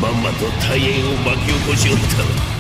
まんまと大変を巻き起こしおった。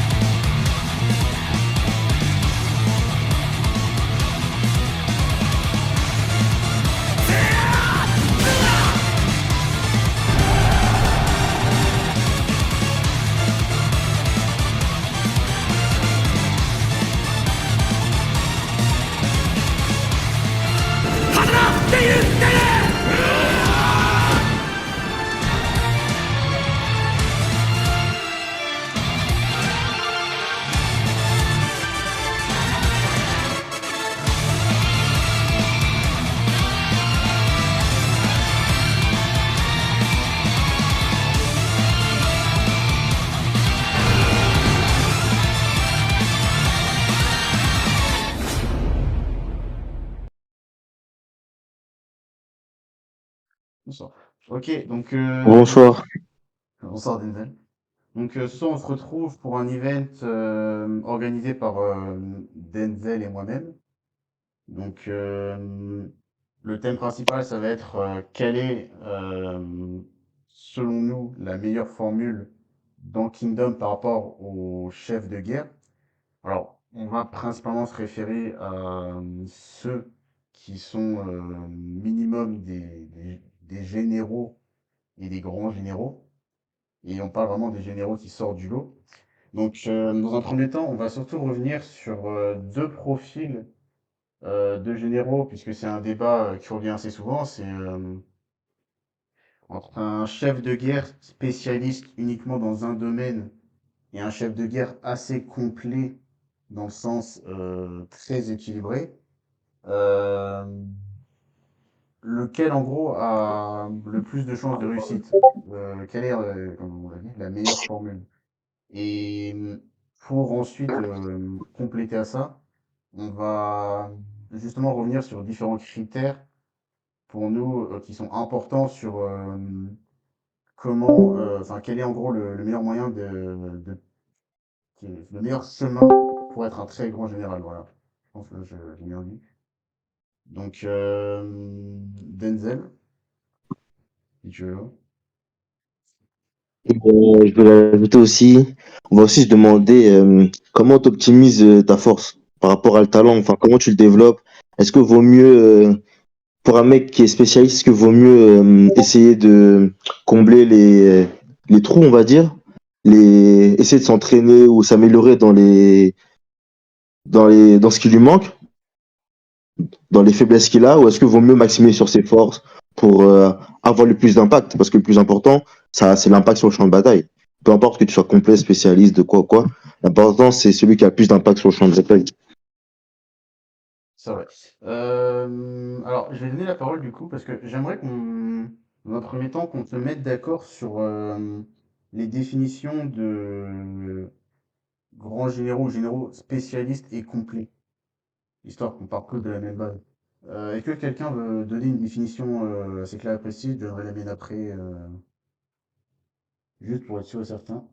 Bonsoir. Ok, donc Bonsoir. bonsoir Denzel. Donc ce soir on se retrouve pour un event organisé par Denzel et moi-même. Donc le thème principal ça va être quelle est selon nous la meilleure formule dans Kingdom par rapport au chef de guerre. Alors on va principalement se référer à ceux qui sont minimum des généraux et des grands généraux. Et on parle vraiment des généraux qui sortent du lot. Donc, dans un premier temps, on va surtout revenir sur deux profils de généraux, puisque c'est un débat qui revient assez souvent. C'est entre un chef de guerre spécialiste uniquement dans un domaine et un chef de guerre assez complet dans le sens très équilibré. Euh, Lequel, en gros, a le plus de chances de réussite? Quelle est, comme on l'a dit, la meilleure formule? Et pour ensuite compléter à ça, on va justement revenir sur différents critères pour nous qui sont importants sur comment, enfin, quel est en gros le meilleur moyen le meilleur chemin pour être un très grand général. Voilà. Je pense que j'ai bien dit. Donc, Denzel, si tu veux. Je vais l'ajouter aussi. On va aussi se demander comment tu optimises ta force par rapport à le talent. Enfin, comment tu le développes. Est-ce que vaut mieux, pour un mec qui est spécialiste, est-ce que vaut mieux essayer de combler les trous, on va dire, essayer de s'entraîner ou s'améliorer dans ce qui lui manque, dans les faiblesses qu'il a, ou est-ce que vaut mieux maximiser sur ses forces pour avoir le plus d'impact? Parce que le plus important, ça, c'est l'impact sur le champ de bataille. Peu importe que tu sois complet, spécialiste de quoi ou quoi, l'important, c'est celui qui a le plus d'impact sur le champ de bataille. C'est vrai. Alors, je vais donner la parole du coup parce que j'aimerais qu'on, dans un premier temps, qu'on se mette d'accord sur les définitions de grands généraux ou généraux spécialistes et complets, histoire qu'on parte tous de la même base. Est-ce que quelqu'un veut donner une définition assez claire et précise? Je donnerai la mienne après, juste pour être sûr et certain.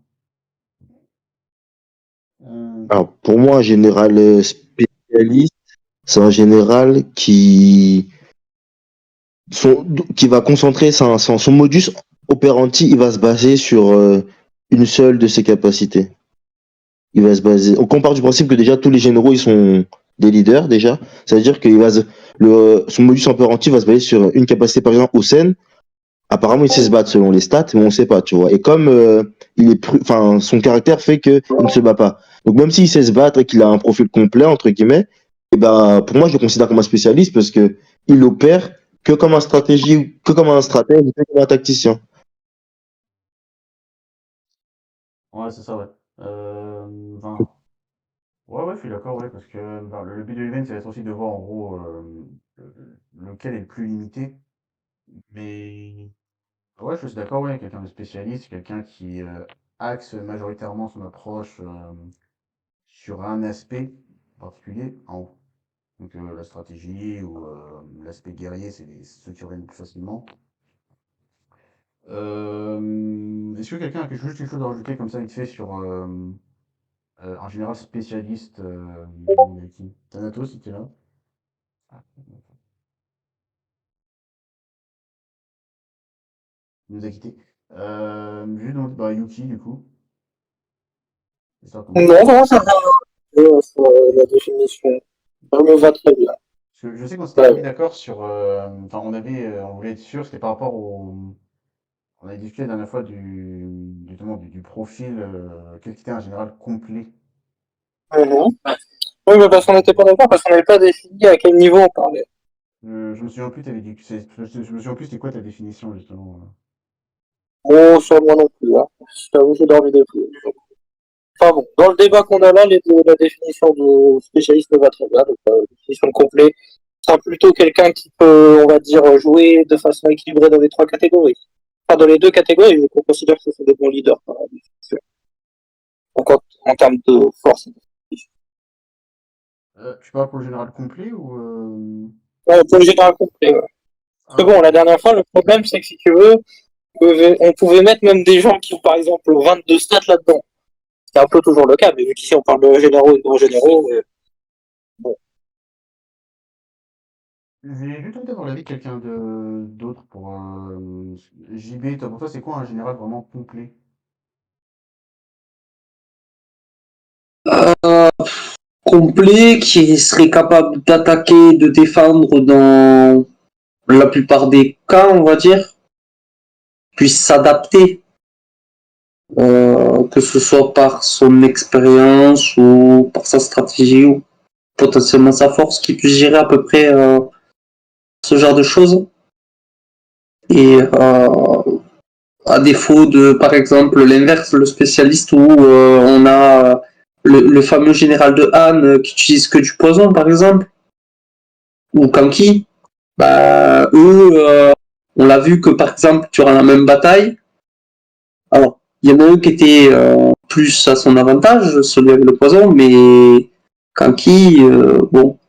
Euh, Alors, pour moi, un général spécialiste, c'est un général son, qui va concentrer son modus operandi, il va se baser sur une seule de ses capacités. Il va se baser. On compare du principe que déjà tous les généraux ils sont des leaders déjà. Ça veut dire que son modus operandi va se baser sur une capacité. Par exemple, Hossein, apparemment il sait se battre selon les stats, mais on ne sait pas, tu vois. Et comme enfin son caractère fait qu'il ne se bat pas. Donc même s'il sait se battre et qu'il a un profil complet entre guillemets, et ben pour moi je le considère comme un spécialiste parce que il opère que comme un stratège, que comme un tacticien. ouais, c'est ça, ouais. Enfin, ouais, ouais, je suis d'accord, ouais, parce que ben, le but de l'event, ça va être aussi de voir en gros lequel est le plus limité. Mais ouais, je suis d'accord, ouais, quelqu'un de spécialiste, quelqu'un qui axe majoritairement son approche sur un aspect particulier, donc la stratégie ou l'aspect guerrier, c'est ceux qui reviennent le plus facilement. Est-ce que quelqu'un a juste quelque chose à rajouter comme ça vite fait sur un général spécialiste qui Thanatos, si t'es là? Ah, il nous a quitté. Vu donc, bah, Yuki, du coup. C'est ça Non, comment tu... vraiment, ça va sur la définition. Ça me va très bien. Parce que je sais qu'on s'était pas mis Ouais. d'accord sur... Enfin, on voulait être sûr, c'était par rapport au... On avait discuté la dernière fois justement, du profil, quel était un général complet. Mhm. Oui, mais parce qu'on n'était pas d'accord, parce qu'on n'avait pas défini à quel niveau on parlait. Je me souviens plus, t'avais dit... Je me souviens plus, c'était quoi ta définition, justement. Bon, sur moi non plus, hein. Je t'avoue, j'ai dormi depuis. Enfin bon, dans le débat qu'on a là, la définition de spécialiste me va très bien. Donc, la définition complète sera plutôt quelqu'un qui peut, on va dire, jouer de façon équilibrée dans les trois catégories. Enfin, dans les deux catégories, vu qu'on considère que ce sont des bons leaders par la définition. Donc, en termes de force. Tu parles pour le général complet ou... Ouais, pour le général complet, ouais. Parce que Ah, bon, ok. la dernière fois, le problème, c'est que si tu veux, on pouvait mettre même des gens qui ont, par exemple, 22 stats là-dedans. C'est un peu toujours le cas, mais vu qu'ici on parle de généraux et de grands généraux, bon. J'ai juste envie d'avoir l'avis de quelqu'un d'autre pour... JB, toi, pour toi, c'est quoi un général vraiment complet? Complet, qui serait capable d'attaquer, de défendre dans la plupart des cas, on va dire, puisse s'adapter, que ce soit par son expérience ou par sa stratégie ou potentiellement sa force, qui puisse gérer à peu près ce genre de choses. Et à défaut de, par exemple, l'inverse, le spécialiste où on a le fameux général de Han qui utilise que du poison, par exemple, ou Kanki, bah, eux, on l'a vu que par exemple, durant la même bataille, alors, il y en a un qui était plus à son avantage, celui avec le poison, mais Kanki, bon,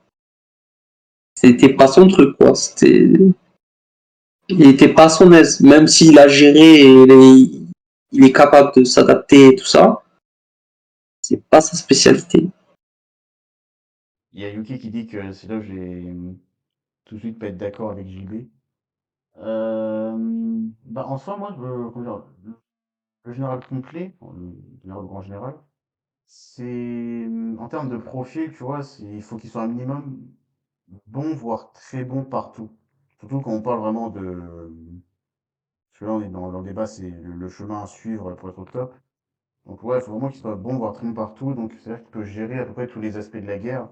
c'était pas son truc, quoi. Il était pas à son aise, même s'il a géré et il est capable de s'adapter et tout ça, c'est pas sa spécialité. Il y a Yuki qui dit que c'est là où j'ai tout de suite pas être d'accord avec JB. Bah, en soi, moi, comment dire, le général complet, le général grand général, c'est en termes de profil, tu vois, il faut qu'il soit un minimum bon, voire très bon partout. Surtout quand on parle vraiment de... Parce que là, on est dans le débat, c'est le chemin à suivre pour être au top. Donc ouais, il faut vraiment qu'il soit bon, voire très bon partout. Donc c'est-à-dire qu'il peut gérer à peu près tous les aspects de la guerre,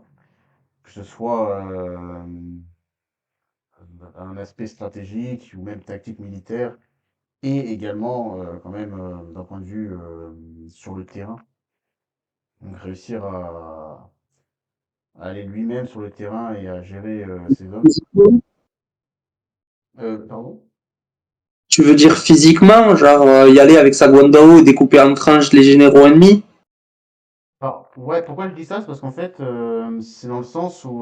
que ce soit un aspect stratégique ou même tactique militaire, et également quand même d'un point de vue sur le terrain. Donc réussir à aller lui-même sur le terrain et à gérer ses hommes. Pardon? Tu veux dire physiquement, genre y aller avec sa Guandao et découper en tranches les généraux ennemis? Alors, ouais, pourquoi je dis ça? C'est parce qu'en fait, c'est dans le sens où,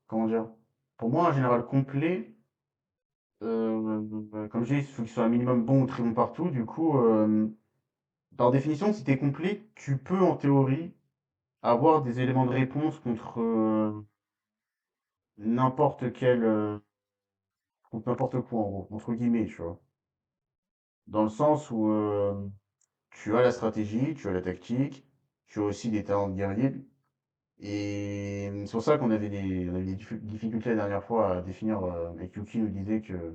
comment dire? Pour moi, un général complet, comme je dis, il faut qu'il soit un minimum bon ou très bon partout. Du coup, par définition, si tu es complet, tu peux en théorie avoir des éléments de réponse n'importe quel, contre n'importe quoi, en gros, entre guillemets, tu vois. Dans le sens où tu as la stratégie, tu as la tactique, tu as aussi des talents de guerrier. Et c'est pour ça on avait des difficultés la dernière fois à définir, et Yuki nous disait que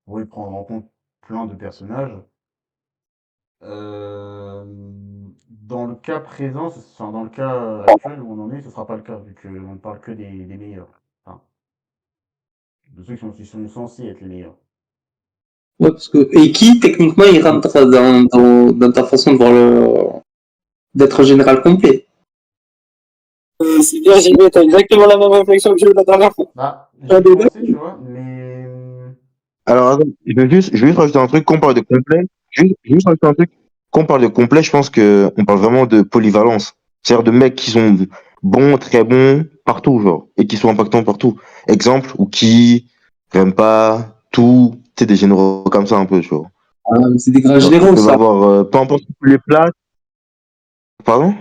on pouvait prendre en compte plein de personnages. Euh, Dans le cas présent, enfin, dans le cas actuel où on en est, ce sera pas le cas, vu qu'on ne parle que des meilleurs. Enfin, de ceux qui sont censés être les meilleurs. Ouais, parce que Eki, techniquement, il rentre dans ta façon de voir d'être général complet. C'est bien, JB, t'as exactement la même réflexion que j'ai eu la dernière fois. Bah, Un j'y des deux. pensais, tu vois, mais Alors, attends, je vais juste rajouter un truc, qu'on parle de complet. Juste rajouter un truc, qu'on parle de complet, je pense que on parle vraiment de polyvalence. C'est-à-dire de mecs qui sont bons, très bons, partout, genre, et qui sont impactants partout. Exemple, ou qui, même pas, tout, tu sais, des généraux comme ça un peu, tu vois. C'est des grands Genre, qui généraux, peuvent ça. avoir, peu importe tous les places. Pardon?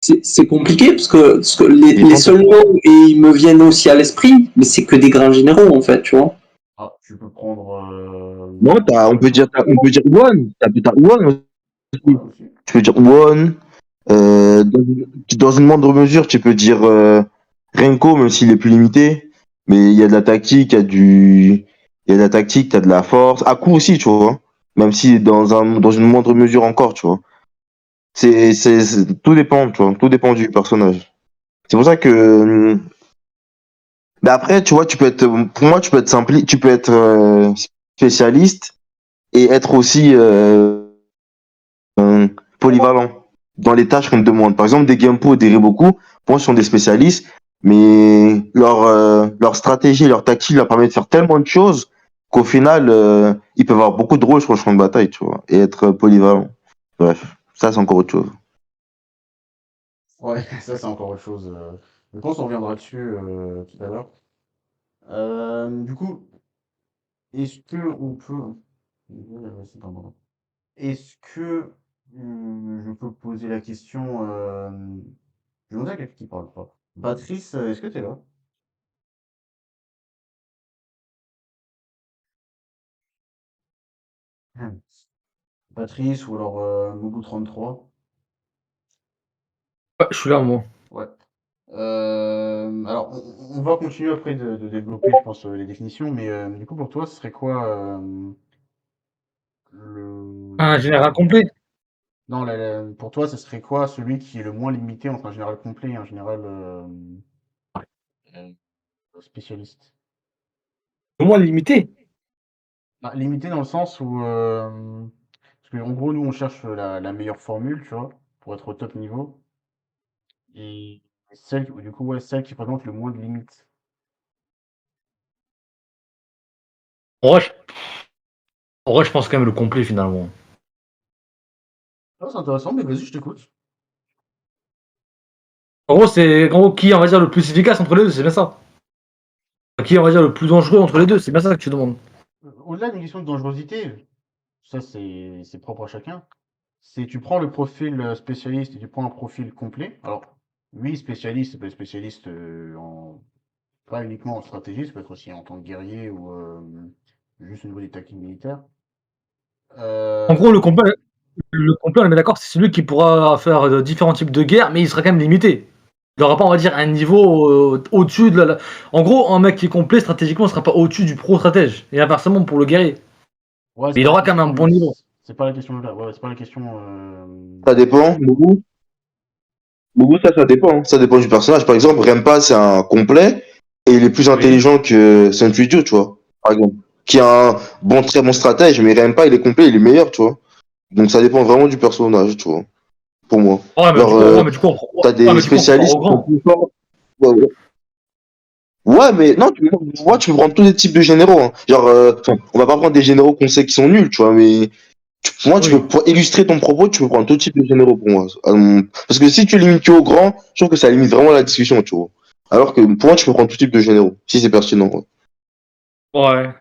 C'est compliqué parce que les Mais seuls noms et ils me viennent aussi à l'esprit, mais c'est que des grands généraux en fait, tu vois. Ah, tu peux prendre. non, on peut dire, on peut dire One. T'as One Ouais, aussi. aussi. Tu peux dire One. Dans une moindre mesure, tu peux dire Renko, même s'il est plus limité. Mais il y a de la tactique, il y a de la tactique, t'as de la force. Aku aussi, tu vois. Même si dans une moindre mesure encore, tu vois. Tout dépend, tu vois. Tout dépend du personnage. C'est pour ça que, mais après, tu vois, pour moi, tu peux être tu peux être spécialiste et être aussi polyvalent dans les tâches qu'on te demande. Par exemple, des Genpo, des Riboku, pour moi, ce sont des spécialistes, mais leur stratégie, leur tactique leur permet de faire tellement de choses qu'au final, ils peuvent avoir beaucoup de rôles sur le champ de bataille, tu vois, et être polyvalent. Bref, ça, c'est encore autre chose. Ouais, ça c'est encore autre chose. Je pense qu'on reviendra dessus tout à l'heure. Du coup, est-ce que on peut. Est-ce que je peux poser la question. Je vais demander à quelqu'un qui parle pas. Patrice, est-ce que tu es là? Hmm. Patrice ou alors Mougou33. Ouais, je suis là, moi. Ouais. Alors, on va continuer après de développer, je pense, les définitions, mais du coup, pour toi, ce serait quoi Un le... général complet. Non, pour toi, ce serait quoi celui qui est le moins limité entre un général complet et un général euh, spécialiste? Au moins limité. Bah, limité dans le sens où... parce que, en gros, nous, on cherche la meilleure formule, tu vois, pour être au top niveau, et du coup, ouais, celle qui présente le moins de limites. En vrai, en vrai, je pense quand même le complet finalement. Ah, c'est intéressant, mais vas-y, je t'écoute. En gros, qui on va dire le plus efficace entre les deux, c'est bien ça. Qui on va dire le plus dangereux entre les deux, c'est bien ça que tu demandes. Au-delà d'une question de dangerosité, ça c'est propre à chacun. C'est tu prends le profil spécialiste et tu prends un profil complet. Alors, oui, spécialiste, ça peut être spécialiste pas uniquement en stratégie, ça peut être aussi en tant que guerrier ou juste au niveau des tactiques militaires. En gros, Euh, le complet, on est bien d'accord, c'est celui qui pourra faire différents types de guerres, mais il sera quand même limité. Il n'aura pas, on va dire, un niveau au-dessus de En gros, un mec qui est complet stratégiquement ne sera pas au-dessus du pro-stratège. Et inversement pour le guerrier. ouais, c'est Mais il pas la aura quand même un bon question. niveau. C'est pas la question là. Ouais, c'est pas la question. Ça dépend, beaucoup. Beaucoup, ça dépend, hein. Ça dépend du personnage. Par exemple, Rempa, c'est un complet et il est plus Oui. intelligent que Senjuju, tu vois. Par exemple. Qui est un très bon stratège, mais Rempa, il est complet, il est meilleur, tu vois. Donc ça dépend vraiment du personnage, tu vois. Pour moi. Genre, Ouais, mais du coup, t'as ouais, des mais du coup, on compare spécialistes au qui sont grand. plus forts. Ouais, ouais. Ouais, mais non, moi, tu peux prendre tous les types de généraux, hein. Genre, enfin, on va pas prendre des généraux qu'on sait qui sont nuls, tu vois, mais pour moi, Oui. pour illustrer ton propos, tu peux prendre tout type de généraux pour moi. Parce que si tu limites que au grand, je trouve que ça limite vraiment la discussion, tu vois. Alors que pour moi, tu peux prendre tout type de généraux, si c'est pertinent, ouais. Ouais.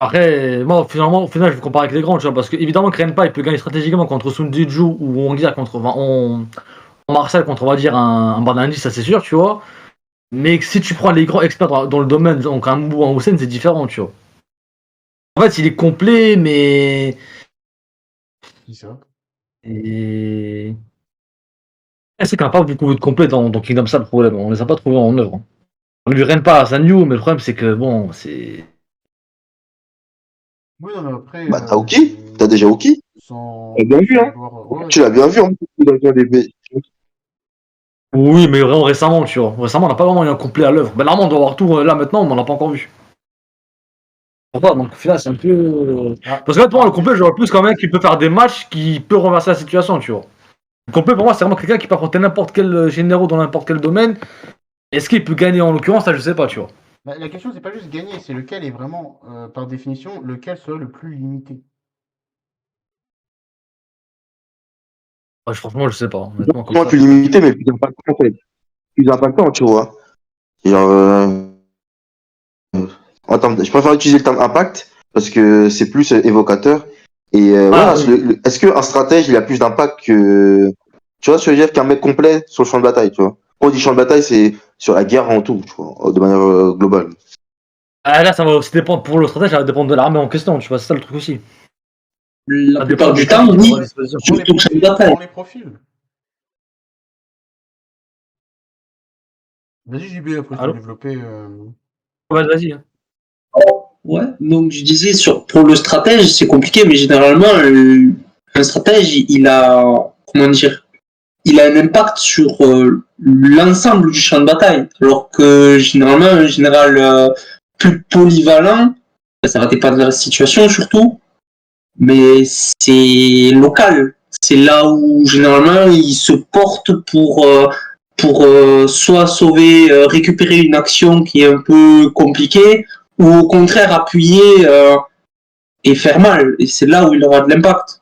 Après, moi, finalement, au final, je vais comparer avec les grands, tu vois, parce que évidemment, Krenpa, il peut gagner stratégiquement contre Sun Jiju ou on dire contre, en Martial contre, on va dire, un Barnandi, ça c'est sûr, tu vois. Mais si tu prends les grands experts dans le domaine, donc un Mou ou un Hussein, c'est différent, tu vois. En fait, il est complet, mais. Qui ça? Et... C'est qu'il n'y a pas beaucoup de complets dans Kingdom, ça le problème. On les a pas trouvés en œuvre, hein. On lui règne pas à Sanyu, mais le problème, c'est que, bon, c'est. Oui, non, mais après, Bah, t'as Oki, t'as déjà Oki. T'as bien vu, sans hein. vouloir. Ouais, ouais, Tu l'as bien vu, en plus, dans un des. Oui, mais vraiment récemment, tu vois. Récemment, on n'a pas vraiment eu un complet à l'œuvre. Ben, normalement, on doit avoir tout là maintenant, mais on l'a pas encore vu. Pourquoi? Donc, au final, c'est un peu. Ah, Parce que pour moi, le ah, complet, je vois plus quand même qui peut faire des matchs, qui peut renverser la situation, tu vois. Le complet, pour moi, c'est vraiment quelqu'un qui peut affronter n'importe quel généraux dans n'importe quel domaine. Est-ce qu'il peut gagner en l'occurrence? Ça, je sais pas, tu vois. bah, la question, c'est pas juste gagner, c'est lequel est vraiment, par définition, lequel sera le plus limité. Ouais, franchement, je sais pas. Honnêtement, comme Moi, ça. plus limité, mais plus impactant, en fait. Plus impactant, tu vois. Genre, je préfère utiliser le terme impact parce que c'est plus évocateur. Et Ah voilà, oui. est-ce qu'un stratège, il a plus d'impact que, tu vois, ce que je veux dire, qu'un mec complet sur le champ de bataille, tu vois. Quand on dit champ de bataille, c'est sur la guerre en tout, tu vois, de manière globale. Ah, là, ça va aussi dépendre, pour le stratège, ça va dépendre de l'armée en question, tu vois, c'est ça le truc aussi. La Ça dépend plupart des du forces temps, qu'ils auront à oui, disposition. Prends les surtout le champ de profils, bataille. prends les profils. Vas-y, JB, après je te Allô? développer. Ouais, vas-y. Hein. Ouais, donc je disais, pour le stratège, c'est compliqué, mais généralement, un stratège, il a, comment dire, il a un impact sur l'ensemble du champ de bataille. Alors que généralement, un général plus polyvalent, ça va dépendre de la situation surtout, mais c'est local. C'est là où généralement il se porte pour soit sauver, récupérer une action qui est un peu compliquée, ou au contraire appuyer et faire mal. Et c'est là où il aura de l'impact.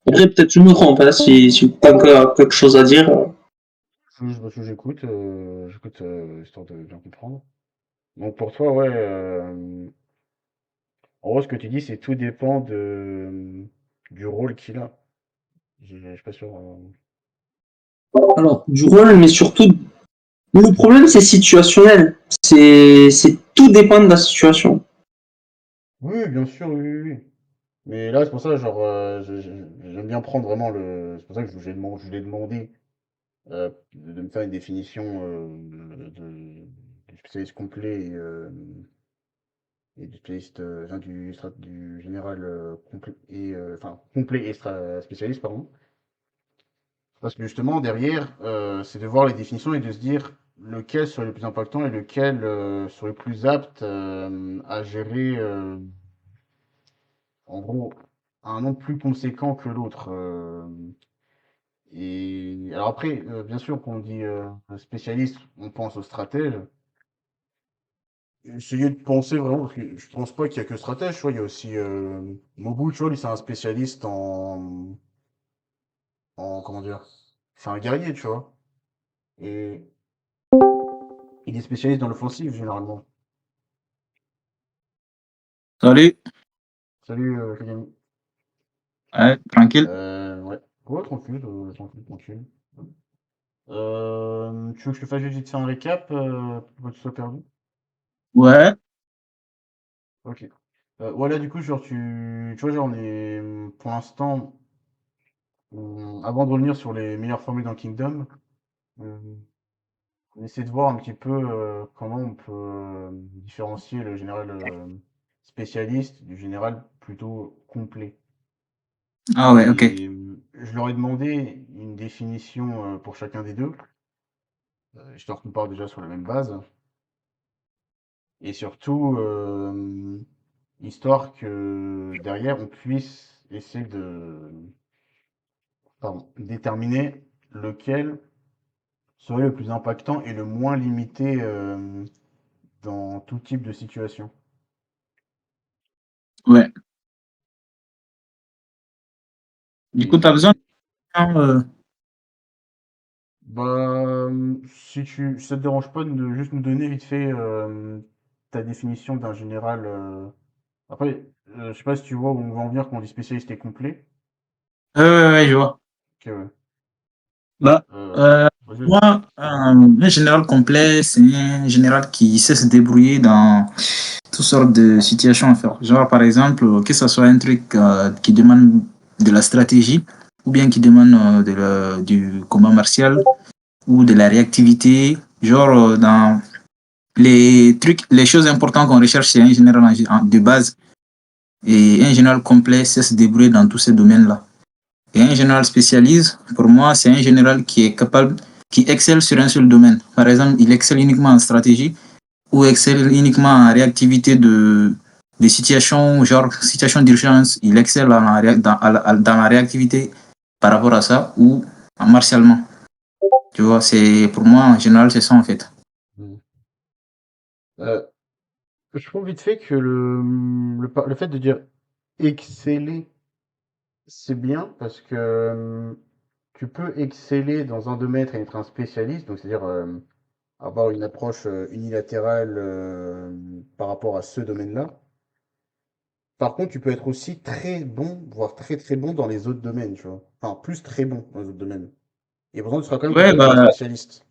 Après, peut-être je me trompe, hein, si tant qu'il y a quelque chose à dire. J'écoute, histoire de bien comprendre. Donc pour toi, ouais, en gros, ce que tu dis, c'est tout dépend du rôle qu'il a. Je suis pas sûr. Alors, du rôle, mais surtout, le problème c'est situationnel. C'est tout dépend de la situation. Oui, bien sûr, oui, oui, oui. Mais là, c'est pour ça, genre, j'aime bien prendre vraiment le. C'est pour ça que je lui ai demandé de me faire une définition du spécialiste complet et du spécialiste, enfin, du général complet enfin, complet et spécialiste, pardon. Parce que justement, derrière, c'est de voir les définitions et de se dire lequel serait le plus impactant et lequel serait le plus apte à gérer, en gros, un nombre plus conséquent que l'autre. Et alors après, bien sûr, quand on dit spécialiste, on pense au stratège. Essayez de penser vraiment, parce que je pense pas qu'il y a que stratège, tu vois, il y a aussi Mobu, tu vois, lui c'est un spécialiste comment dire, c'est un guerrier, tu vois. Et il est spécialiste dans l'offensive, généralement. Salut, Salut, Kagami. ouais, tranquille. Ouais. Ouais, tranquille, tranquille, tranquille. Tu veux que je te fasse juste vite fait un récap pour que tu sois perdu? Ouais, Ok. Voilà, du coup, genre, tu vois, genre, on est, pour l'instant, avant de revenir sur les meilleures formules dans Kingdom, on essaie de voir un petit peu comment on peut différencier le général spécialiste du général plutôt complet. ah ouais, ok. Et je leur ai demandé une définition pour chacun des deux. Je te compare déjà sur la même base. Et surtout, histoire que derrière, on puisse essayer de déterminer lequel serait le plus impactant et le moins limité dans tout type de situation. Ouais. Du coup, t'as besoin Et de... bah, si ça te dérange pas de juste nous donner vite fait ta définition d'un général. Après, je sais pas si tu vois où on va en venir quand on dit spécialiste et complet. ouais, je vois. Ok, ouais. Bah, Vas-y, vas-y. moi, un général complet, c'est un général qui sait se débrouiller dans toutes sortes de situations à faire. Genre, par exemple, que ce soit un truc qui demande de la stratégie, ou bien qui demande du combat martial, ou de la réactivité. Genre, dans les trucs, les choses importantes qu'on recherche chez un général de base. Et un général complet sait se débrouiller dans tous ces domaines-là. Et un général spécialiste, pour moi, c'est un général qui est capable, qui excelle sur un seul domaine. Par exemple, il excelle uniquement en stratégie ou excelle uniquement en réactivité des situations, genre situation d'urgence. Il excelle dans la réactivité par rapport à ça ou en martialement. Tu vois, c'est pour moi, en général, c'est ça en fait. Mhm. Euh, je trouve vite fait que le fait de dire exceller, c'est bien parce que tu peux exceller dans un domaine et être un spécialiste, donc c'est-à-dire avoir une approche unilatérale par rapport à ce domaine-là. Par contre, tu peux être aussi très bon, voire très très bon dans les autres domaines, tu vois. Enfin, plus très bon dans les autres domaines. Et pourtant, tu seras quand même Ouais, considéré comme un spécialiste.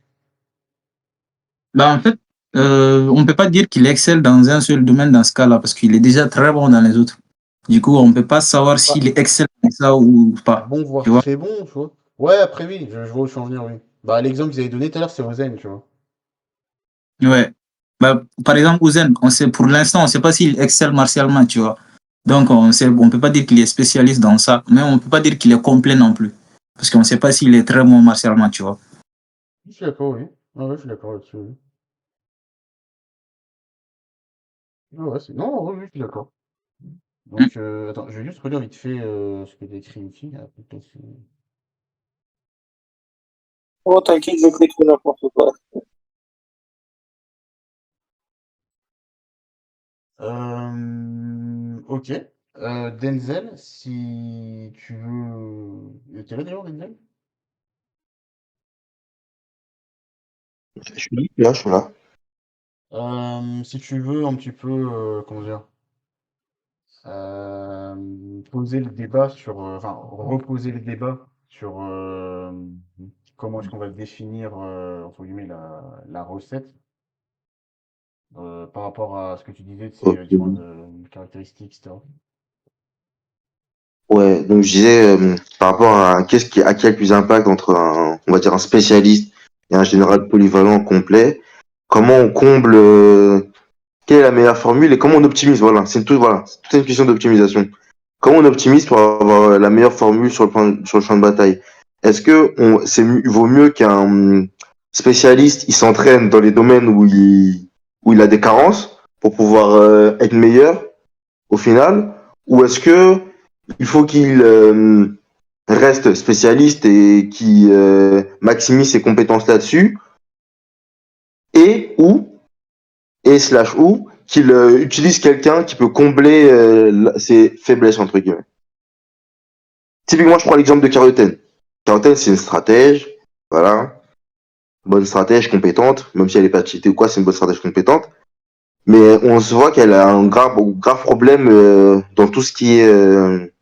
en fait, on ne peut pas dire qu'il excelle dans un seul domaine dans ce cas-là, parce qu'il est déjà très bon dans les autres. Du coup, on ne peut pas savoir Bah, s'il est excellent dans ça ou pas. bon, Tu voire vois? très bon, tu vois. Ouais, après, oui, je vois où tu veux en venir, oui. Bah, l'exemple que vous avez donné tout à l'heure, c'est Rosen, tu vois. Ouais. Bah, par exemple, Ouzen, pour l'instant, on ne sait pas s'il excelle martialement, tu vois. Donc, on peut pas dire qu'il est spécialiste dans ça, mais on ne peut pas dire qu'il est complet non plus. Parce qu'on ne sait pas s'il est très bon martialement, tu vois. Je suis d'accord, oui. Ah ouais, je suis d'accord là-dessus, oui. Ah ouais, non, oui, oui, je suis d'accord. Hmm. Donc, attends, je vais juste relire vite fait ce que tu écrit ici. Oh, t'inquiète, j'écris tout n'importe quoi. Ok. Denzel, si tu veux. Quel âge d'ailleurs, Denzel? Je suis là, je suis là. Si tu veux un petit peu, comment dire, poser le débat sur, enfin, reposer le débat sur comment est-ce qu'on va définir, entre guillemets, la recette par rapport à ce que tu disais de ces Ok. différentes caractéristiques, etc. Ouais, donc je disais, par rapport à à qui a le plus d'impact entre on va dire un spécialiste et un général polyvalent complet, comment on comble, quelle est la meilleure formule et comment on optimise, voilà, c'est toute une question d'optimisation. Comment on optimise pour avoir la meilleure formule sur le champ de bataille? Est-ce que vaut mieux qu'un spécialiste, il s'entraîne dans les domaines où il a des carences pour pouvoir être meilleur au final, ou est-ce que il faut qu'il reste spécialiste et qui maximise ses compétences là-dessus, et ou et slash ou qu'il utilise quelqu'un qui peut combler ses faiblesses entre guillemets. Typiquement, je prends l'exemple de Caroten. Caroten, c'est une stratège, voilà, bonne stratège compétente, même si elle est pas cheatée ou quoi, c'est une bonne stratège compétente. Mais on se voit qu'elle a un grave problème dans tout ce qui est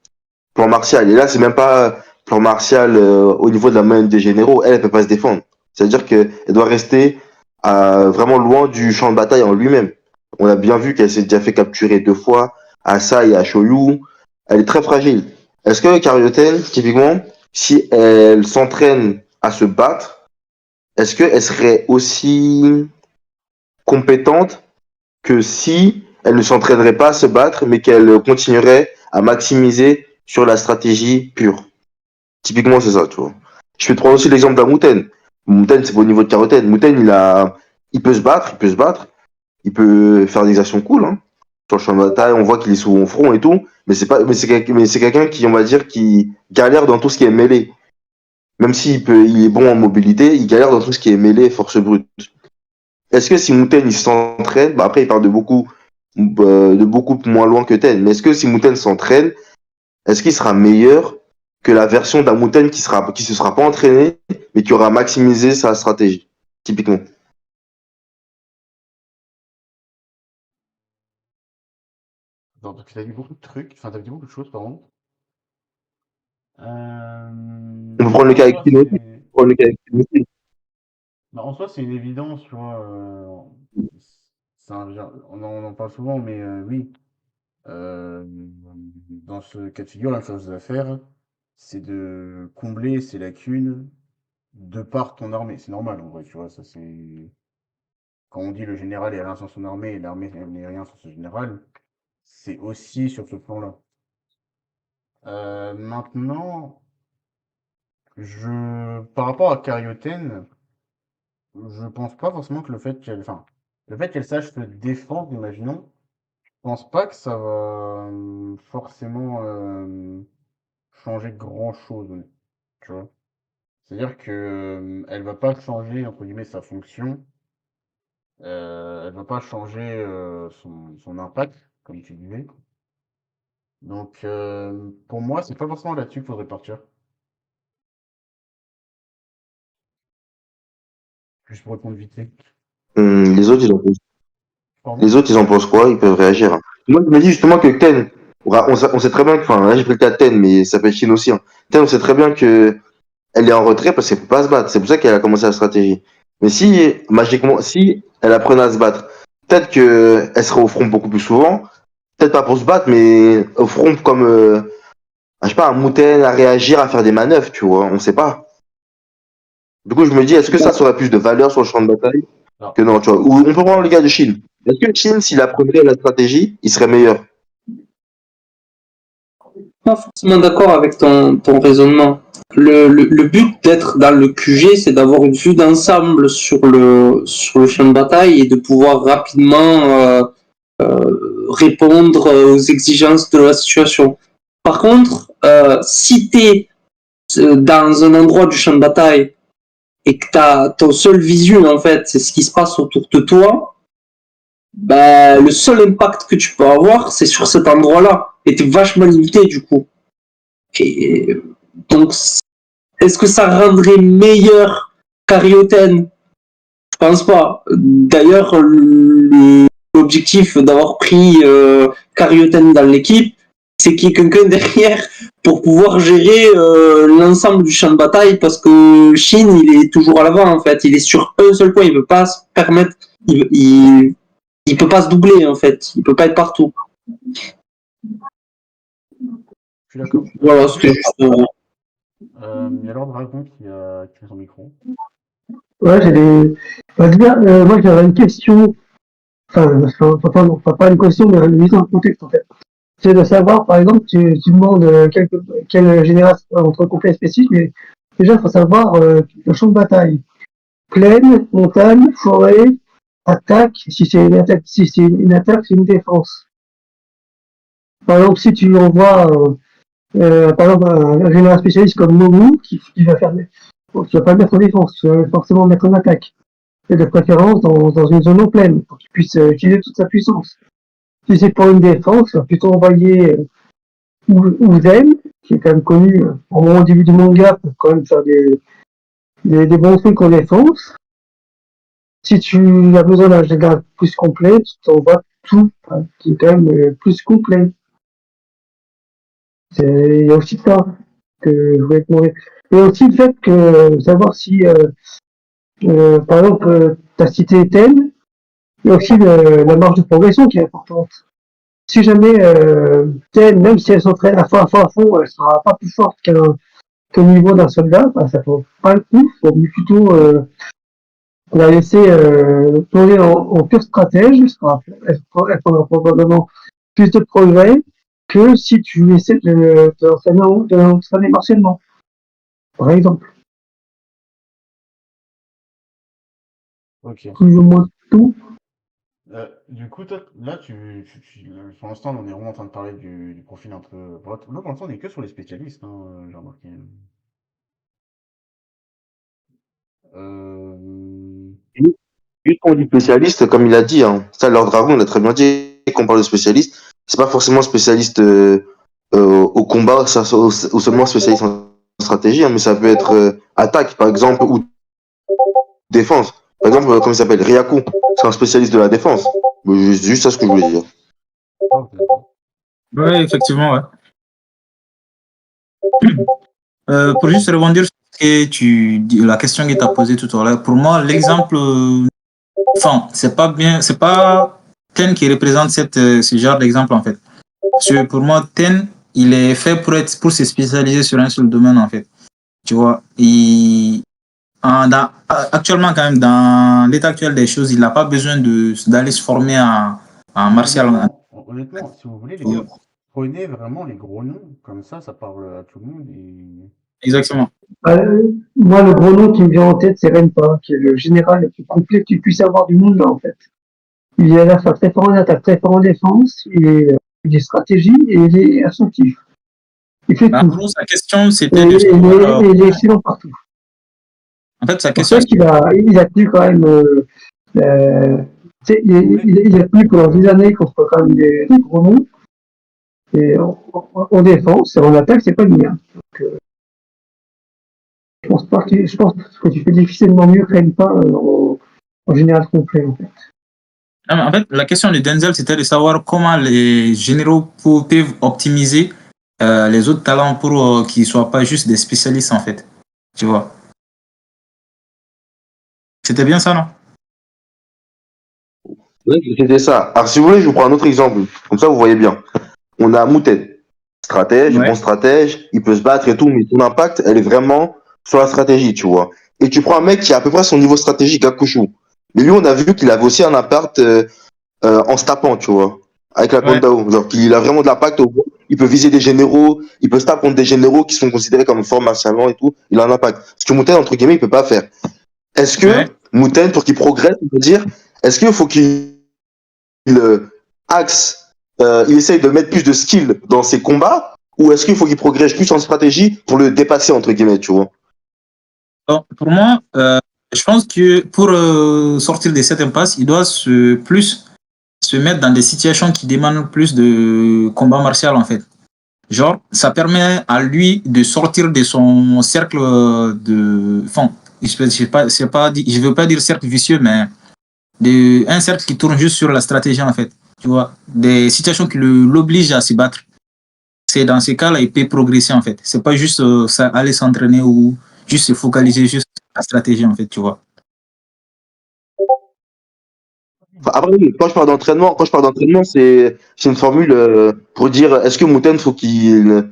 plan martial. Et là, c'est même pas plan martial au niveau de la main des généraux. Elle peut pas se défendre. C'est-à-dire qu'elle doit rester vraiment loin du champ de bataille en lui-même. On a bien vu qu'elle s'est déjà fait capturer 2 fois à Sai et à Shoyu. Elle est très fragile. Est-ce que Carioten, typiquement, si elle s'entraîne à se battre, est-ce qu'elle serait aussi compétente que si elle ne s'entraînerait pas à se battre, mais qu'elle continuerait à maximiser sur la stratégie pure? Typiquement, c'est ça, tu vois. Je vais te prendre aussi l'exemple d'Amouten. Mouten, c'est pas au niveau de Caroten. Mouten, il peut se battre, il peut faire des actions cool, hein. Sur le champ de bataille, on voit qu'il est souvent au front et tout, mais c'est quelqu'un qui, on va dire, qui galère dans tout ce qui est mêlé. Même il est bon en mobilité, il galère dans tout ce qui est mêlé, force brute. Est-ce que si Mouten, il s'entraîne, bah après, il part de beaucoup moins loin que Ten, mais est-ce que si Mouten s'entraîne, est-ce qu'il sera meilleur que la version d'un Mouten qui se sera pas entraîné, mais qui aura maximisé sa stratégie, typiquement? Donc, tu as dit beaucoup de trucs, enfin, tu as dit beaucoup de choses, pardon. On peut prendre le Après, en cas avec soi, Kino, prendre le cas avec Kino. c'est une évidence, tu vois. On en parle souvent, mais oui. Dans ce cas de figure, la chose à faire, c'est de combler ces lacunes de par ton armée. C'est normal, en vrai, tu vois. Ça, c'est. Quand on dit le général est rien sans son armée et l'armée n'est rien sans ce général, c'est aussi sur ce plan-là. Maintenant, par rapport à Carioten, je pense pas forcément que le fait qu'elle sache se défendre, imaginons, je pense pas que ça va forcément changer grand-chose, tu vois. C'est-à-dire que elle va pas changer entre guillemets sa fonction, elle va pas changer son impact, comme tu disais. Donc pour moi, c'est pas forcément là-dessus qu'il faudrait partir. Juste pour répondre vite fait. Les autres, Pardon? ils en pensent quoi? Ils peuvent réagir, hein. Moi, je me dis justement que Ten, On sait très bien que, enfin, là j'ai pris le cas de Ten, mais ça peut être Shin aussi. Hein. Ten, on sait très bien que elle est en retrait parce qu'elle peut pas se battre. C'est pour ça qu'elle a commencé la stratégie. Mais si, magiquement, si elle apprenait à se battre, peut-être que elle serait au front beaucoup plus souvent. Peut-être pas pour se battre, mais au front comme, je sais pas, un Mouten à réagir, à faire des manœuvres, tu vois. On sait pas. Du coup, je me dis, est-ce que ça aurait plus de valeur sur le champ de bataille Alors, que non, tu vois. Ou on peut prendre le gars de Shin. Est-ce que Shin, s'il apprenait la stratégie, il serait meilleur? Pas forcément d'accord avec ton raisonnement. Le but d'être dans le QG, c'est d'avoir une vue d'ensemble sur le champ de bataille et de pouvoir rapidement répondre aux exigences de la situation. Par contre, si tu es dans un endroit du champ de bataille et que ton seul visu, en fait, c'est ce qui se passe autour de toi, ben, le seul impact que tu peux avoir, c'est sur cet endroit-là. Et tu es vachement limité, du coup. Et donc, est-ce que ça rendrait meilleur Carioten? Je pense pas. D'ailleurs, l'objectif d'avoir pris Carioten dans l'équipe, c'est qu'il y ait quelqu'un derrière pour pouvoir gérer l'ensemble du champ de bataille, parce que Shin, il est toujours à l'avant, en fait. Il est sur un seul point, il peut pas se permettre, il peut pas se doubler, en fait. Il peut pas être partout. je suis d'accord. Voilà, c'était juste... Il y a Lord Dragon qui a son micro. Ouais, déjà, moi j'avais une question, pas une question, mais une mise en contexte en fait. C'est de savoir, par exemple, tu demandes quelle génération entre complet et spécifique, mais déjà il faut savoir le champ de bataille. Plaine, montagne, forêt, attaque, si c'est une attaque, c'est une défense. Par exemple, si tu envoies par exemple un général spécialiste comme Momu qui va faire tu vas pas le mettre en défense, tu vas forcément le mettre en attaque. Et de préférence dans une zone en pleine, pour qu'il puisse utiliser toute sa puissance. Si c'est pour une défense, il va plutôt envoyer Uzen, qui est quand même connu au début du manga pour quand même faire des bons trucs en défense. Si tu as besoin d'un général plus complet, tu t'envoies tout, hein, qui est quand même plus complet. Il y a aussi ça que je voulais te demander. Et aussi le fait que savoir si, par exemple, tu as cité Eten, il y a aussi la marge de progression qui est importante. Si jamais Ten, même si elle s'entraîne à fond, elle sera pas plus forte qu'au niveau d'un soldat, bah, ça vaut pas le coup. Il faut plutôt la laisser plonger en pure stratège. Elle prendra probablement plus de progrès que si tu essaies de l'entraîner martialement, par exemple. Ok. Plus ou moins tout. Du coup, toi, là, pour l'instant, on est vraiment en train de parler du profil entre. Là, pour l'instant, on est que sur les spécialistes, hein, j'ai remarqué. Euh... Juste qu'on dit spécialiste, comme il a dit, hein, ça, Lord Dragon, il a très bien dit qu'on parle de spécialiste. C'est pas forcément spécialiste au combat, ou seulement spécialiste en stratégie, hein, mais ça peut être attaque, par exemple, ou défense. Par exemple, comment il s'appelle? Ryaku, c'est un spécialiste de la défense. C'est juste ça ce que je voulais dire. Oui, effectivement, ouais. Pour juste rebondir sur la question que tu as posée tout à l'heure, pour moi, l'exemple, enfin, c'est pas Ten qui représente ce genre d'exemple en fait. Parce que pour moi, Ten, il est fait pour se spécialiser sur un seul domaine en fait. Tu vois, actuellement quand même, dans l'état actuel des choses, il n'a pas besoin d'aller se former en martial. Honnêtement, si vous voulez, les gars, prenez vraiment les gros noms, comme ça parle à tout le monde. Exactement. Moi, le gros nom qui me vient en tête, c'est Renpa, qui est le général le plus complet que tu puisses avoir du monde, là, en fait. Il est à la fois très fort en attaque, très fort en défense, il est stratégie et il est assertif. Il fait tout. Gros, sa question, Et c'était il est excellent partout. En fait, sa Pour question, ça qu'il a tenu quand même. Il a tenu pendant des années contre quand même des gros noms. Et en défense et en attaque, c'est pas bien. Donc, je pense que tu fais difficilement mieux que Renpa en général complet, en fait. Non, mais en fait, la question de Denzel, c'était de savoir comment les généraux peuvent optimiser les autres talents pour qu'ils ne soient pas juste des spécialistes, en fait. Tu vois. C'était bien ça, non? Ouais, c'était ça. Alors, si vous voulez, je vous prends un autre exemple. Comme ça, vous voyez bien. On a Moutet, stratège, Ouais. bon stratège, il peut se battre et tout, mais son impact, elle est vraiment sur la stratégie, tu vois. Et tu prends un mec qui a à peu près son niveau stratégique, Gakushu. Mais lui, on a vu qu'il avait aussi un impact en se tapant, tu vois. Avec la Ouais. Kondao. Genre qu'il a vraiment de l'impact. Il peut viser des généraux, il peut se taper contre des généraux qui sont considérés comme forts martialement et tout. Il a un impact. Ce que Moutet, entre guillemets, il peut pas faire. Est-ce que Ouais. Moutet, pour qu'il progresse, on peut dire, est-ce qu'il faut qu'il axe, il essaye de mettre plus de skill dans ses combats, ou est-ce qu'il faut qu'il progresse plus en stratégie pour le dépasser, entre guillemets, tu vois? Donc, pour moi, je pense que pour sortir de cette impasse, il doit plus se mettre dans des situations qui demandent plus de combat martial, en fait. Genre, ça permet à lui de sortir de son cercle de... Enfin, je veux pas dire cercle vicieux, mais un cercle qui tourne juste sur la stratégie, en fait. Tu vois, des situations qui l'obligent à se battre. C'est dans ces cas-là, il peut progresser, en fait. C'est pas juste aller s'entraîner ou juste se focaliser juste sur la stratégie, en fait, tu vois. Enfin, après, quand je parle d'entraînement, c'est une formule pour dire est-ce que Mouten faut qu'il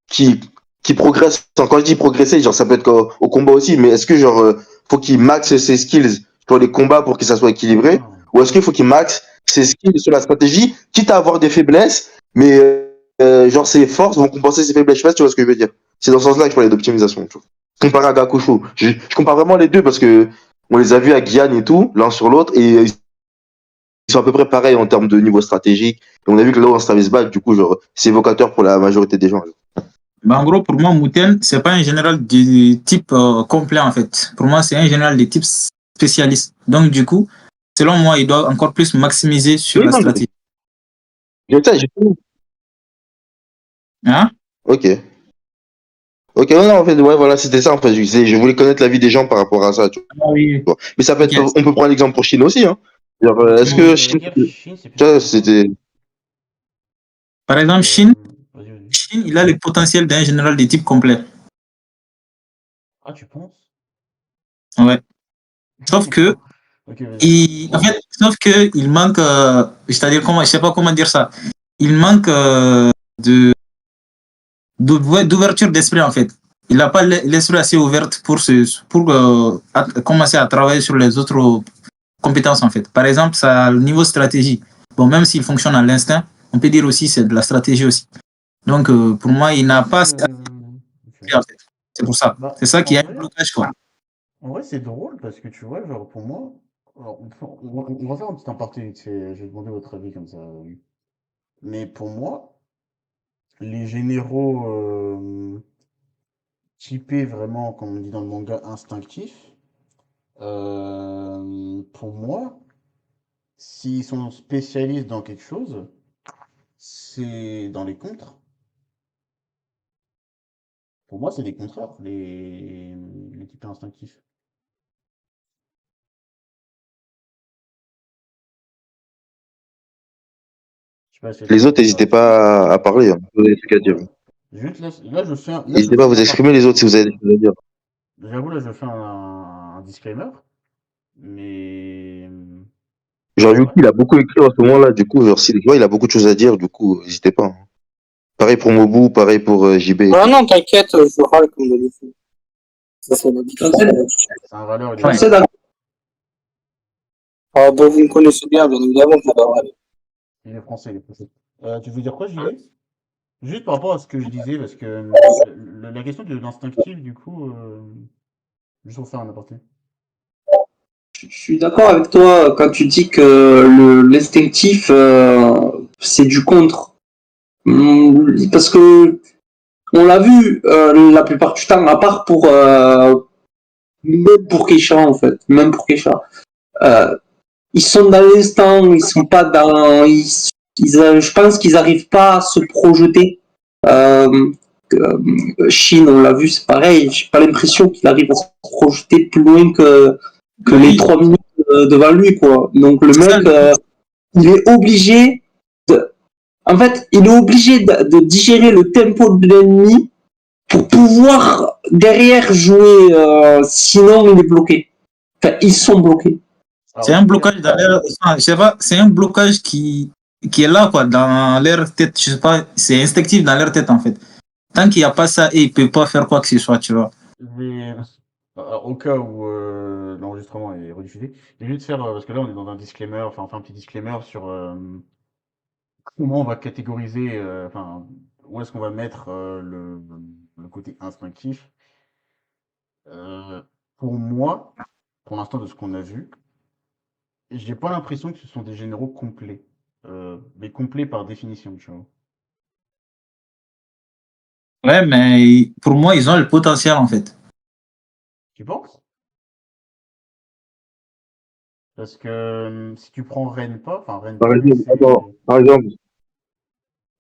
qu'il progresse. Enfin, quand je dis progresser, genre ça peut être au combat aussi, mais est-ce que genre faut qu'il maxe ses skills sur les combats pour que ça soit équilibré, ou est-ce qu'il faut qu'il maxe ses skills sur la stratégie, quitte à avoir des faiblesses, mais genre ses forces vont compenser ses faiblesses. Je sais pas si tu vois ce que je veux dire. C'est dans ce sens-là que je parlais d'optimisation. Tu vois. Comparé à Gakushu, je compare vraiment les deux parce que on les a vus à Gyan et tout, l'un sur l'autre, et ils sont à peu près pareils en termes de niveau stratégique. Et on a vu que là, on savait se battre, du coup, genre, c'est évocateur pour la majorité des gens. En gros, pour moi, Mouten, c'est pas un général du type complet, en fait. Pour moi, c'est un général de type spécialiste. Donc, du coup, selon moi, il doit encore plus maximiser sur Oui, la non, stratégie. je sais, j'ai compris. Hein? Ok. Ok, non, en fait, ouais, voilà, c'était ça, en fait. Je voulais connaître l'avis des gens par rapport à ça, tu Ah oui. vois. Mais ça peut être, Ok. on peut prendre l'exemple pour Chine aussi, hein. Genre, est-ce Effectivement, que j'allais Chine, dire Chine, c'est plus tu vois, intéressant. c'était, Par exemple, Mais vas-y. Chine, il a le potentiel d'un général de type complet. Ah, tu penses? Ouais. Sauf que, Ok, vas-y. en fait, il manque, c'est-à-dire comment, je sais pas comment dire ça. Il manque de d'ouverture d'esprit, en fait. Il n'a pas l'esprit assez ouvert pour commencer à travailler sur les autres compétences, en fait. Par exemple, ça, le niveau stratégie. Bon, même s'il fonctionne à l'instinct, on peut dire aussi c'est de la stratégie aussi. Donc, pour moi, il n'a pas assez Ok. en fait. C'est pour ça. Bah, C'est ça qui est un blocage, quoi. en vrai, c'est drôle parce que tu vois, genre, pour moi, alors, on va faire un petit aparté vite fait, je vais demander votre avis comme ça. Mais pour moi, les généraux typés vraiment, comme on dit dans le manga, instinctifs, pour moi, s'ils sont spécialistes dans quelque chose, c'est dans les contres. Pour moi, c'est les contraires, les types instinctifs. Je sais pas si les vous autres, êtes d'accord n'hésitez là-dessus. pas à parler, hein. Vous avez des trucs à dire. Juste là, je N'hésitez pas fais à un vous exprimer, aparté, les autres, si j'avoue. vous avez des choses à dire. J'avoue, là, je fais un disclaimer. Mais Genre, ouais. Yuki, il a beaucoup écrit en ce moment-là, du coup, genre, si tu vois, il a beaucoup de choses à dire, du coup, n'hésitez pas, hein. Pareil pour Mobu, pareil pour JB et Ah tout. non, t'inquiète, je râle comme d'habitude. Ça, c'est l'habitude. C'est un valeur, il est Ouais. français. Ah, bah, vous me connaissez bien évidemment, je vais pas râler. Il est français, il est français. Tu veux dire quoi, JB? Juste par rapport à ce que je disais, parce que la question de l'instinctif, du coup, juste pour faire un aparté. Je suis d'accord avec toi quand tu dis que l'instinctif, c'est du contre. Parce que on l'a vu la plupart du temps, à part pour même pour Keisha en fait, même pour Keisha. Ils sont dans l'instant, ils sont pas dans, je pense qu'ils arrivent pas à se projeter. Euh, Chine, on l'a vu, c'est pareil. J'ai pas l'impression qu'il arrive à se projeter plus loin que les Oui, 3 minutes devant lui, quoi. Donc le c'est ça. mec, il est obligé en fait, il est obligé de digérer le tempo de l'ennemi pour pouvoir derrière jouer, sinon il est bloqué. Enfin, ils sont bloqués. C'est un blocage dans l'air, je sais pas, c'est un blocage qui est là, quoi, dans leur tête, je sais pas, c'est instinctif dans leur tête, en fait. Tant qu'il n'y a pas ça, et ils peuvent pas faire quoi que ce soit, tu vois. Mais au cas où l'enregistrement est rediffusé, j'ai juste faire, parce que là on est dans un disclaimer, enfin on fait un petit disclaimer sur comment on va catégoriser, enfin où est-ce qu'on va mettre le côté instinctif. Pour moi, pour l'instant de ce qu'on a vu, j'ai pas l'impression que ce sont des généraux complets, mais complets par définition, tu vois. Ouais, mais pour moi, ils ont le potentiel, en fait. Tu penses? Parce que si tu prends Renpa, enfin Renpa, Par lui exemple, c'est... attends, par exemple,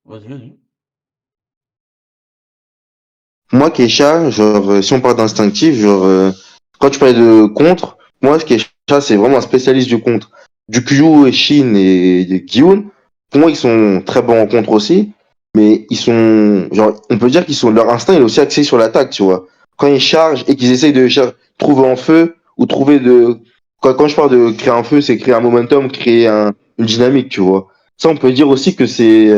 Vas-y, vas-y. moi, Keisha, genre, si on parle d'instinctif, genre, quand tu parlais de contre, moi, Keisha, c'est vraiment un spécialiste du contre. Du Kyu, et Shin et Gyun, pour moi, ils sont très bons en contre aussi, mais ils sont, genre, on peut dire qu'ils sont, leur instinct, il est aussi axé sur l'attaque, tu vois. Quand ils chargent et qu'ils essayent de trouver un feu, ou trouver de, quand je parle de créer un feu, c'est créer un momentum, créer une dynamique, tu vois. Ça, on peut dire aussi que c'est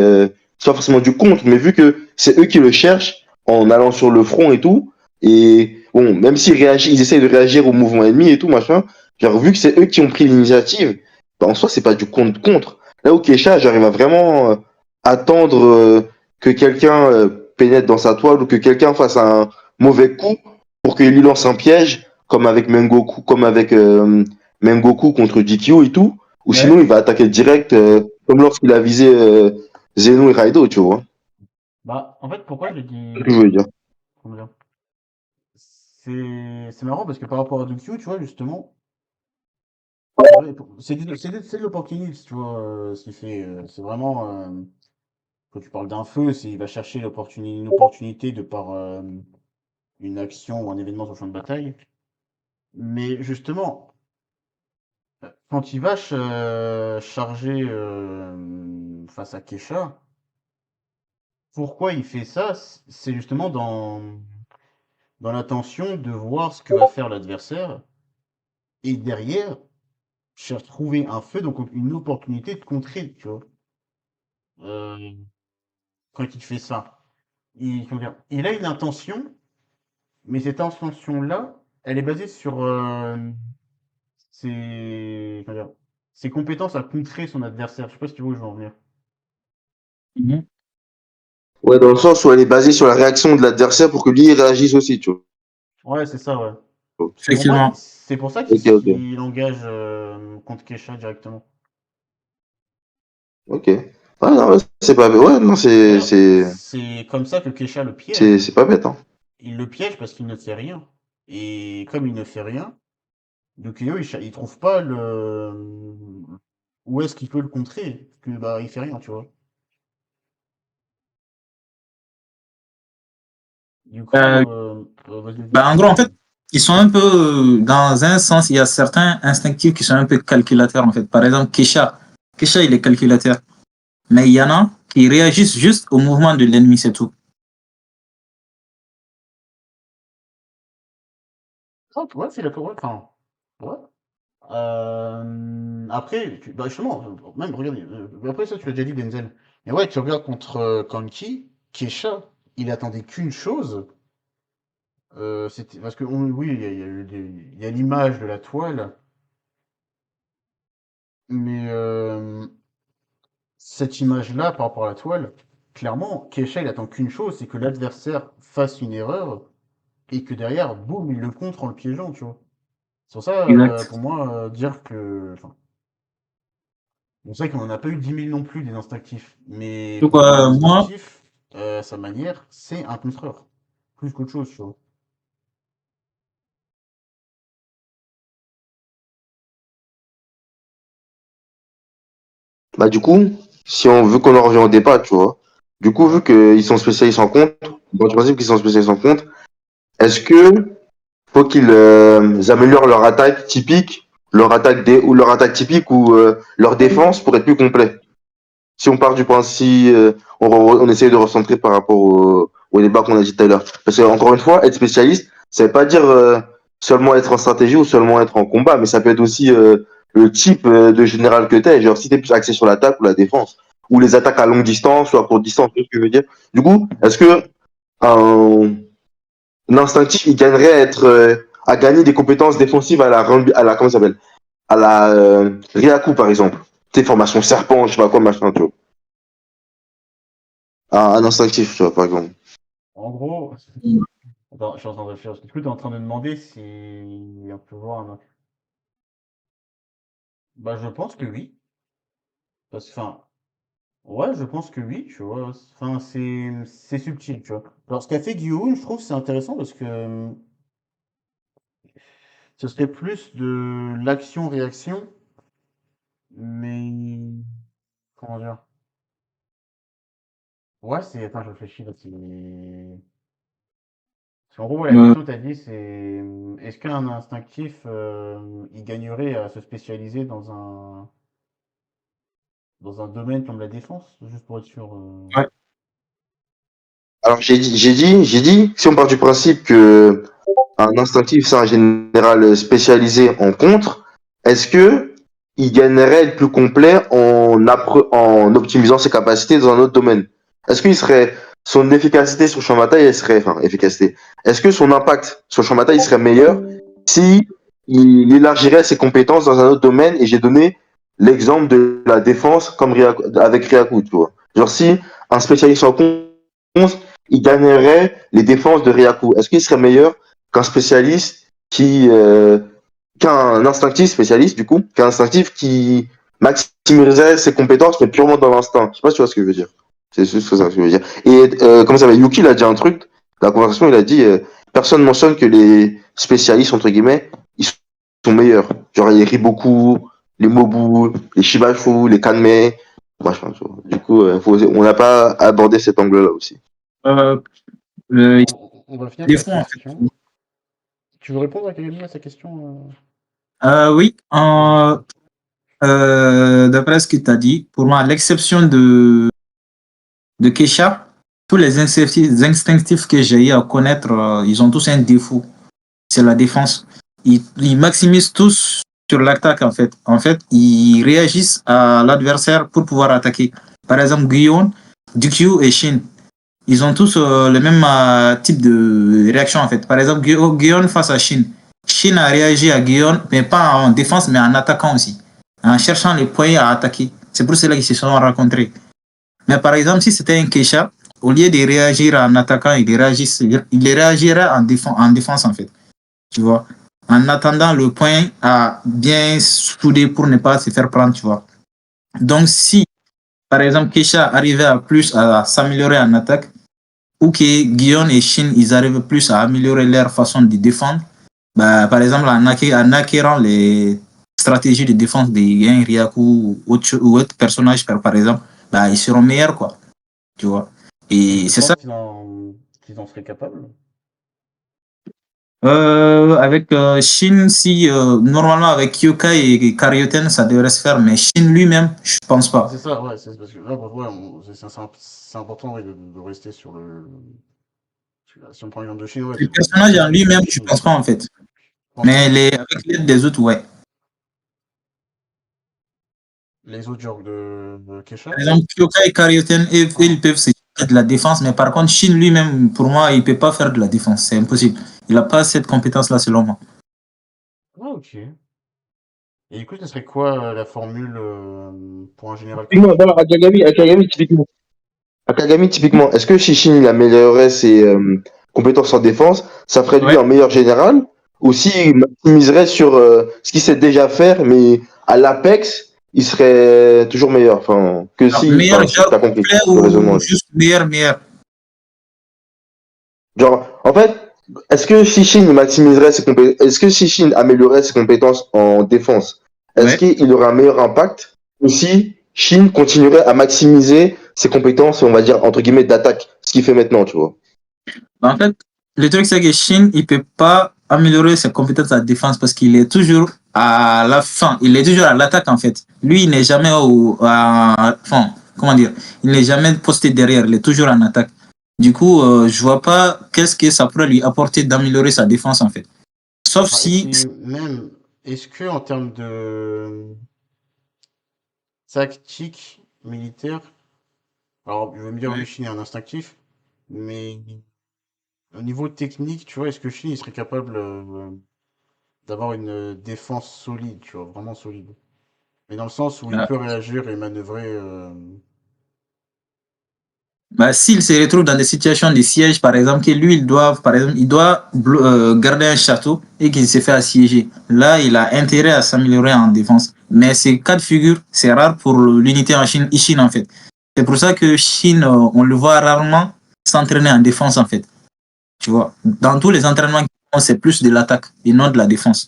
pas forcément du contre, mais vu que c'est eux qui le cherchent, en allant sur le front et tout. Et bon, même s'ils réagissent, ils essayent de réagir au mouvement ennemi et tout, machin. Genre, vu que c'est eux qui ont pris l'initiative, bah, en soi, c'est pas du contre-contre. Là où Keisha, j'arrive à vraiment attendre que quelqu'un pénètre dans sa toile ou que quelqu'un fasse un mauvais coup pour qu'il lui lance un piège, comme avec Mengoku, comme avec Mengoku contre GQ et tout. Ou Ouais. sinon, il va attaquer direct, comme lorsqu'il a visé Zeno et Raido, tu vois. Bah, en fait, pourquoi j'ai dit... C'est ce que je veux dire. Comment dire? C'est marrant parce que par rapport à Dukyu, tu vois, justement, ouais, c'est de l'opportunisme, tu vois, ce qu'il fait. C'est vraiment, quand tu parles d'un feu, il va chercher une opportunité de par une action ou un événement sur le champ de bataille. Mais justement, quand il va charger face à Keisha, pourquoi il fait ça? C'est justement dans l'intention de voir ce que va faire l'adversaire et derrière, cherche trouver un feu, donc une opportunité de contrer, tu vois. Euh, quand il fait ça. Comment dire, il a une intention, mais cette intention-là, elle est basée sur comment dire, ses compétences à contrer son adversaire. Je sais pas si tu vois où je veux en venir. Mhm. Ouais, dans le sens où elle est basée sur la réaction de l'adversaire pour que lui il réagisse aussi, tu vois. Ouais, c'est ça, ouais. Pour moi, Effectivement. c'est pour ça Ok, ok. qu'il engage contre Kesha directement. Ok. Ouais, non, ouais, c'est pas bête. Ouais, non, D'ailleurs, c'est comme ça que Kesha le piège. c'est pas bête, hein. Il le piège parce qu'il ne fait rien. Et comme il ne fait rien, Yukio, il trouve pas où est-ce qu'il peut le contrer. Parce que bah il fait rien, tu vois. Du coup, Euh, vas-y, vas-y. En gros, en fait, ils sont un peu, dans un sens, il y a certains instinctifs qui sont un peu calculateurs, en fait. Par exemple, Keisha, il est calculateur. Mais il y en a qui réagissent juste au mouvement de l'ennemi, c'est tout. Ah, ouais, c'est d'accord, ouais, enfin, ouais. Après, bah justement, même, regarde, après ça, tu l'as déjà dit, Denzel. Mais ouais, tu regardes contre Kanki, Kesha, il attendait qu'une chose. C'était parce que oui, il y a l'image de la toile, mais cette image-là, par rapport à la toile, clairement, Kesha, il attend qu'une chose, c'est que l'adversaire fasse une erreur et que derrière, boum, il le contre en le piégeant, tu vois. C'est pour ça, Exact. pour moi, dire que. Enfin, bon, c'est vrai qu'on n'en a pas eu 10 000 non plus des instinctifs, mais Donc, pour moi, un moi, instinctif, sa manière, c'est un contreur. Plus qu'autre chose, tu vois. Bah, du coup, si on veut qu'on en revient au départ, tu vois. Du coup, vu Ouais. qu'ils sont spécialistes en compte, dans du principe qu'ils sont spécialistes en compte, est-ce que faut qu'ils améliorent leur attaque typique ou leur attaque typique ou leur défense pour être plus complet. Si on part du principe, on essaye de recentrer par rapport au débat qu'on a dit tout à l'heure. Parce que encore une fois, être spécialiste, ça veut pas dire seulement être en stratégie ou seulement être en combat, mais ça peut être aussi le type de général que t'es. Genre si t'es plus axé sur l'attaque ou la défense, ou les attaques à longue distance ou à courte distance, tu vois ce que je veux dire. Du coup, est-ce que un instinctif, il gagnerait à gagner des compétences défensives à la comment ça s'appelle, à la Ryaku par exemple. Tes formations serpent, je sais pas quoi, machin, tu vois. Un instinctif, tu vois, par exemple. En gros, attends, je suis en train de réfléchir. Parce que du coup, tu es en train de demander si on peut voir un. Bah, je pense que oui. Parce que, enfin, ouais, je pense que oui, tu vois. Enfin, c'est subtil, tu vois. Alors, ce qu'a fait Guillaume, je trouve que c'est intéressant parce que ce serait plus de l'action-réaction, mais comment dire? Ouais, c'est. Attends, je réfléchis là. Parce qu'en gros, ouais, la Euh, question, t'as dit, c'est est-ce qu'un instinctif, il gagnerait à se spécialiser dans un domaine comme la défense, juste pour être sûr. ouais. Alors j'ai dit, si on part du principe que un instinctif c'est un général spécialisé en contre, est-ce que il gagnerait à être plus complet en optimisant ses capacités dans un autre domaine? Est-ce qu'il serait son efficacité sur le champ de bataille, elle serait, enfin efficacité. Est-ce que son impact sur le champ de bataille serait meilleur si il élargirait ses compétences dans un autre domaine? Et j'ai donné l'exemple de la défense comme avec Ryaku, tu vois. Genre si un spécialiste en contre, il gagnerait les défenses de Ryaku. Est-ce qu'il serait meilleur qu'un spécialiste qu'un instinctif spécialiste du coup, qu'un instinctif qui maximiserait ses compétences mais purement dans l'instinct? Je sais pas si tu vois ce que je veux dire. C'est juste ça que je veux dire. Et comment ça va, Yuki il a dit un truc dans la conversation, il a dit personne mentionne que les spécialistes entre guillemets ils sont meilleurs. Genre les Riboku, les Mobu, les Shibashu, les Kanmei, machin. Tu vois. Du coup, on n'a pas abordé cet angle-là aussi. Euh, le- On va finir les ta fonds, en fait. question. Tu veux répondre à Kagami à sa question? Oui, d'après ce que tu as dit, pour moi, à l'exception de Kesha, tous les instinctifs que j'ai eu à connaître, ils ont tous un défaut. C'est la défense. Ils maximisent tous sur l'attaque, en fait. En fait, ils réagissent à l'adversaire pour pouvoir attaquer. Par exemple, Guyon, Dukyu et Shin. Ils ont tous le même type de réaction, en fait. Par exemple, Guyon face à Shin. Shin a réagi à Guyon, mais pas en défense, mais en attaquant aussi. En cherchant les points à attaquer. C'est pour cela qu'ils se sont rencontrés. Mais par exemple, si c'était un Keisha, au lieu de réagir en attaquant, il réagirait en défense, en fait. Tu vois, en attendant le point à bien souder pour ne pas se faire prendre, tu vois. Donc, si, par exemple, Keisha arrivait à plus à s'améliorer en attaque, ou que Guillaume et Shin, ils arrivent plus à améliorer leur façon de défendre, bah, par exemple, en acquérant les stratégies de défense des Yen, Ryaku ou autres personnages, par exemple, bah, ils seront meilleurs, quoi. Tu vois. Et Tu c'est ça. penses qu'ils en seraient capables? Avec Shin, si normalement avec Kyoka et Karyoten, ça devrait se faire, mais Shin lui-même, je pense pas. C'est ça, ouais, c'est parce que là, ouais, c'est important ouais, de rester sur si on prend l'exemple de Chine, ouais, Le personnage en lui-même, je pense pas en fait. Mais avec l'aide des autres, ouais. les autres genres de Kesha? Par exemple, Kyoka et Karyoten, ils peuvent se faire de la défense, mais par contre, Shin lui-même, pour moi, il peut pas faire de la défense. C'est impossible. Il a pas cette compétence-là, selon moi. Ah, ok. Et du coup, ce serait quoi la formule pour un général comme Typiquement, voilà, Akagami, typiquement. Akagami, typiquement, est-ce que Shishin il améliorerait ses compétences en défense, ça ferait de lui Ouais. un meilleur général? Ou s'il maximiserait sur ce qu'il sait déjà faire, mais à l'Apex, il serait toujours meilleur. Enfin, que Alors, si, meilleur enfin, si genre t'as compris complet le raisonnement. ou juste meilleur? Genre, en fait, est-ce que Shishin il maximiserait ses compétences, est-ce que Shishin améliorerait ses compétences en défense? Est-ce Ouais. qu'il aurait un meilleur impact? Ou si Shin continuerait à maximiser ses compétences, on va dire, entre guillemets, d'attaque, ce qu'il fait maintenant, tu vois? En fait, le truc, c'est que Shin, il peut pas améliorer ses compétences à défense parce qu'il est toujours à la fin. Il est toujours à l'attaque, en fait. Lui, il n'est jamais enfin, comment dire, il n'est jamais posté derrière. Il est toujours en attaque. Du coup, je vois pas qu'est-ce que ça pourrait lui apporter d'améliorer sa défense, en fait. Sauf Ah, et si, puis même, est-ce que en termes de tactique militaire, alors je vais me dire oui, Chine est un instinctif, mais au niveau technique, tu vois, est-ce que Chine il serait capable d'avoir une défense solide, tu vois, vraiment solide? Mais dans le sens où il euh, peut réagir et manœuvrer. bah, s'il se retrouve dans des situations de siège, par exemple, que lui, par exemple, il doit garder un château et qu'il se fait assiéger. Là, il a intérêt à s'améliorer en défense. Mais ces cas de figure, c'est rare pour l'unité en Chine, en fait. C'est pour ça que Chine, on le voit rarement s'entraîner en défense, en fait. Tu vois, dans tous les entraînements qu'ils font, c'est plus de l'attaque et non de la défense.